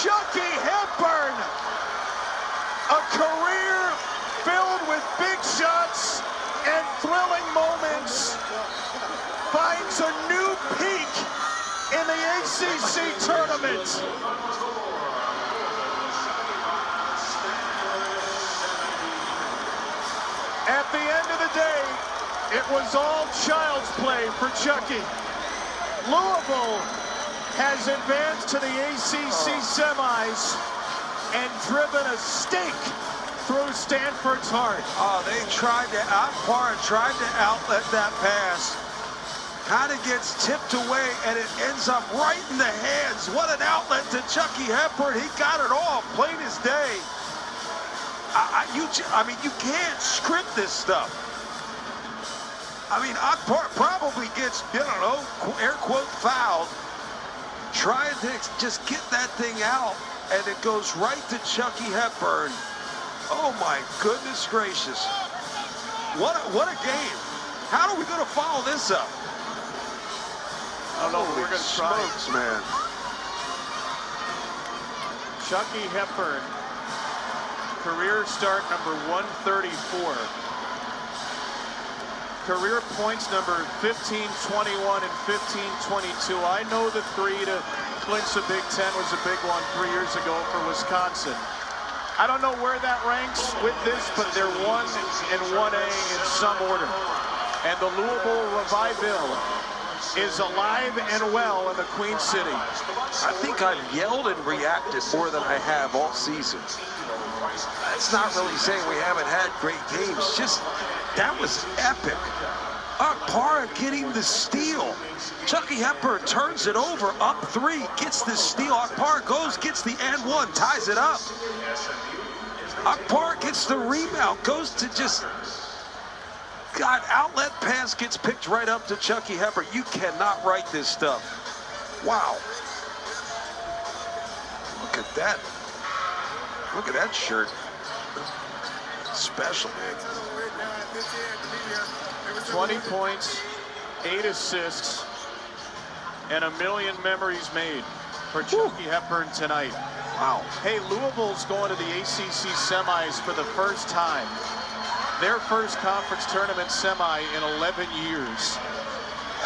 Chucky Hepburn, a career filled with big shots and thrilling moments, finds a new peak in the ACC tournament. At the end of the day, it was all child's play for Chucky. Louisville has advanced to the ACC semis and driven a stake through Stanford's heart. Oh, they tried to tried to outlet that pass. Kind of gets tipped away, and it ends up right in the hands. What an outlet to Chucky Hepburn. He got it off, plain as day. I mean, you can't script this stuff. I mean, Akbar probably gets, I don't know, air quote fouled, trying to just get that thing out, and it goes right to Chucky Hepburn. Oh my goodness gracious. What a game. How are we going to follow this up? I don't know, we're going to try. Smokes, man. Chucky Hepburn, career start number 134. Career points number 15-21 and 15-22. I know the 3 to clinch the Big Ten was a big one 3 years ago for Wisconsin. I don't know where that ranks with this, but they're 1 and 1A in some order. And the Louisville Revival is alive and well in the Queen City. I think I've yelled and reacted more than I have all season. That's not really saying we haven't had great games. Just, that was epic. Akbar getting the steal. Chucky Hepburn turns it over, up 3, gets the steal. Akbar goes, gets the and 1, ties it up. Akbar gets the rebound, goes to just, God, outlet pass gets picked right up to Chucky Hepburn. You cannot write this stuff. Wow. Look at that. Look at that shirt. Special, man. 20 points, 8 assists, and 1 million memories made for Chucky Hepburn tonight. Wow. Hey, Louisville's going to the ACC semis for the first time. Their first conference tournament semi in 11 years.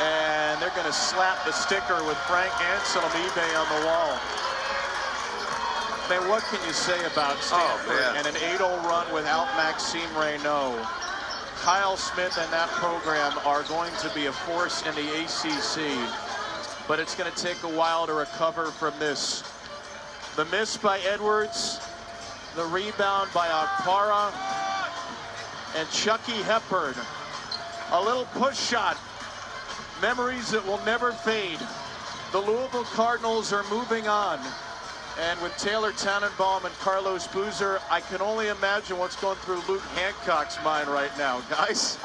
And they're going to slap the sticker with Frank Anselm eBay on the wall. Man, what can you say about Stanford and an 8-0 run without Maxime Reynaud? Kyle Smith and that program are going to be a force in the ACC, but it's going to take a while to recover from this. The miss by Edwards, the rebound by Akpara, and Chucky Hepburn. A little push shot. Memories that will never fade. The Louisville Cardinals are moving on. And with Taylor Tannenbaum and Carlos Boozer, I can only imagine what's going through Luke Hancock's mind right now, guys.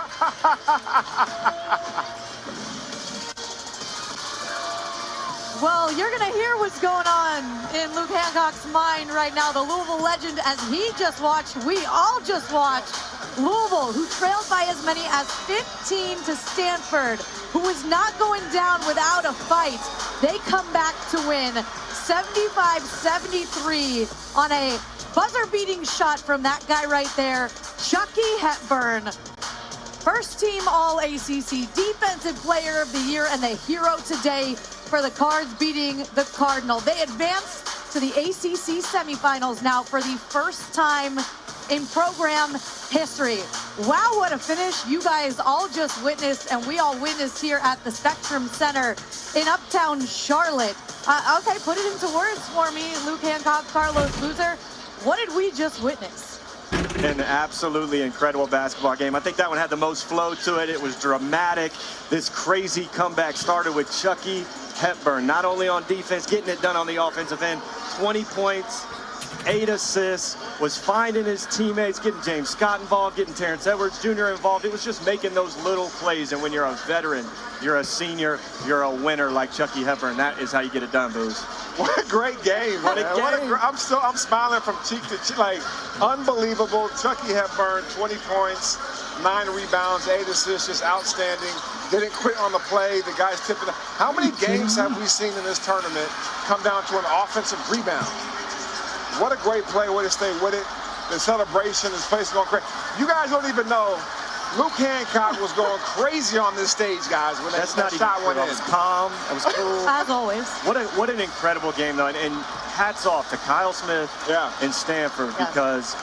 Well, you're going to hear what's going on in Luke Hancock's mind right now. The Louisville legend, as he just watched, we all just watched. Louisville, who trailed by as many as 15 to Stanford, who is not going down without a fight. They come back to win 75-73 on a buzzer-beating shot from that guy right there, Chucky Hepburn. First team All-ACC Defensive Player of the Year and the hero today for the Cards beating the Cardinal. They advance to the ACC semifinals now for the first time in program history. Wow, what a finish you guys all just witnessed, and we all witnessed here at the Spectrum Center in Uptown Charlotte. Okay, put it into words for me, Luke Hancock, Carlos Boozer. What did we just witness? An absolutely incredible basketball game. I think that one had the most flow to it. It was dramatic. This crazy comeback started with Chucky Hepburn, not only on defense, getting it done on the offensive end. 20 points, 8 assists, was finding his teammates, getting James Scott involved, getting Terrence Edwards Jr. involved. It was just making those little plays. And when you're a veteran, you're a senior, you're a winner like Chucky Hepburn. That is how you get it done, Booze. What a great game. What a game. I'm smiling from cheek to cheek. Like, unbelievable. Chucky Hepburn, 20 points, 9 rebounds, 8 assists, just outstanding. Didn't quit on the play. The guys tipping. How many games have we seen in this tournament come down to an offensive rebound? What a great play. Way to stay with it. The celebration, this place is going crazy. You guys don't even know. Luke Hancock was going crazy on this stage, guys, when that shot went in. It was calm. It was cool. As always. What an incredible game, though. And hats off to Kyle Smith and Stanford, because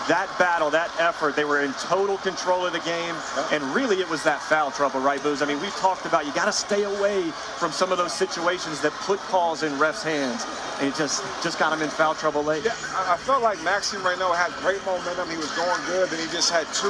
that battle, that effort, they were in total control of the game. And really, it was that foul trouble, right, Booze? I mean, we've talked about you got to stay away from some of those situations that put calls in refs' hands. And it just got him in foul trouble late. Yeah, I felt like Maxime Reynaud had great momentum. He was going good, and he just had 2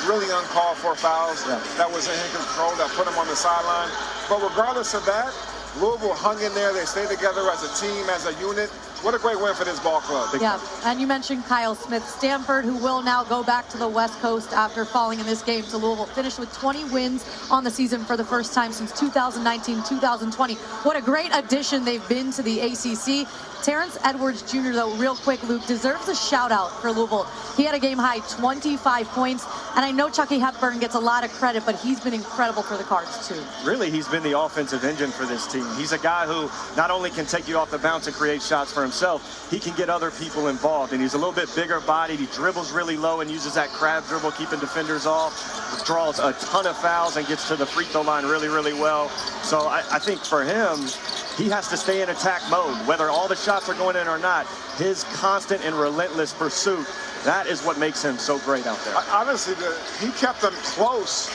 really uncalled for fouls that was in his control that put him on the sideline. But regardless of that, Louisville hung in there. They stayed together as a team, as a unit. What a great win for this ball club. Yeah, and you mentioned Kyle Smith. Stanford, who will now go back to the West Coast after falling in this game to Louisville, finished with 20 wins on the season for the first time since 2019-2020. What a great addition they've been to the ACC. Terrence Edwards Jr., though, real quick, Luke, deserves a shout-out for Louisville. He had a game-high 25 points, and I know Chucky Hepburn gets a lot of credit, but he's been incredible for the Cards, too. Really, he's been the offensive engine for this team. He's a guy who not only can take you off the bounce and create shots for himself, he can get other people involved, and he's a little bit bigger bodied. He dribbles really low and uses that crab dribble, keeping defenders off, draws a ton of fouls and gets to the free throw line really, really well. So I think for him, he has to stay in attack mode, whether all the shots are going in or not. His constant and relentless pursuit, that is what makes him so great out there. Honestly, he kept them close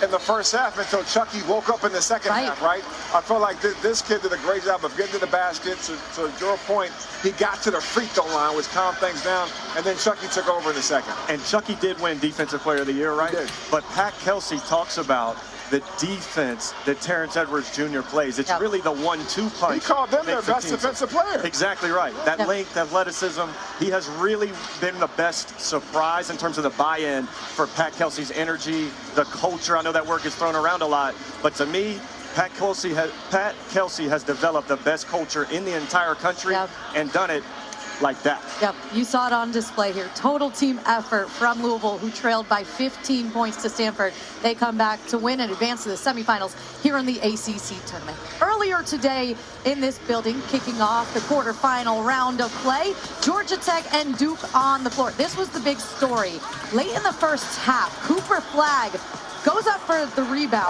in the first half until Chucky woke up in the second half, right? I feel like this kid did a great job of getting to the basket. To your point, he got to the free throw line, which calmed things down, and then Chucky took over in the second. And Chucky did win Defensive Player of the Year, right? But Pat Kelsey talks about the defense that Terrence Edwards Jr. plays. It's really the 1-2 punch. He called them their best defensive player. Exactly right. That length, athleticism, he has really been the best surprise in terms of the buy-in for Pat Kelsey's energy, the culture. I know that word gets thrown around a lot, but to me, Pat Kelsey has developed the best culture in the entire country and done it like that. Yep, you saw it on display here. Total team effort from Louisville, who trailed by 15 points to Stanford. They come back to win and advance to the semifinals here in the ACC tournament. Earlier today in this building, kicking off the quarterfinal round of play, Georgia Tech and Duke on the floor. This was the big story. Late in the first half, Cooper Flagg goes up for the rebound.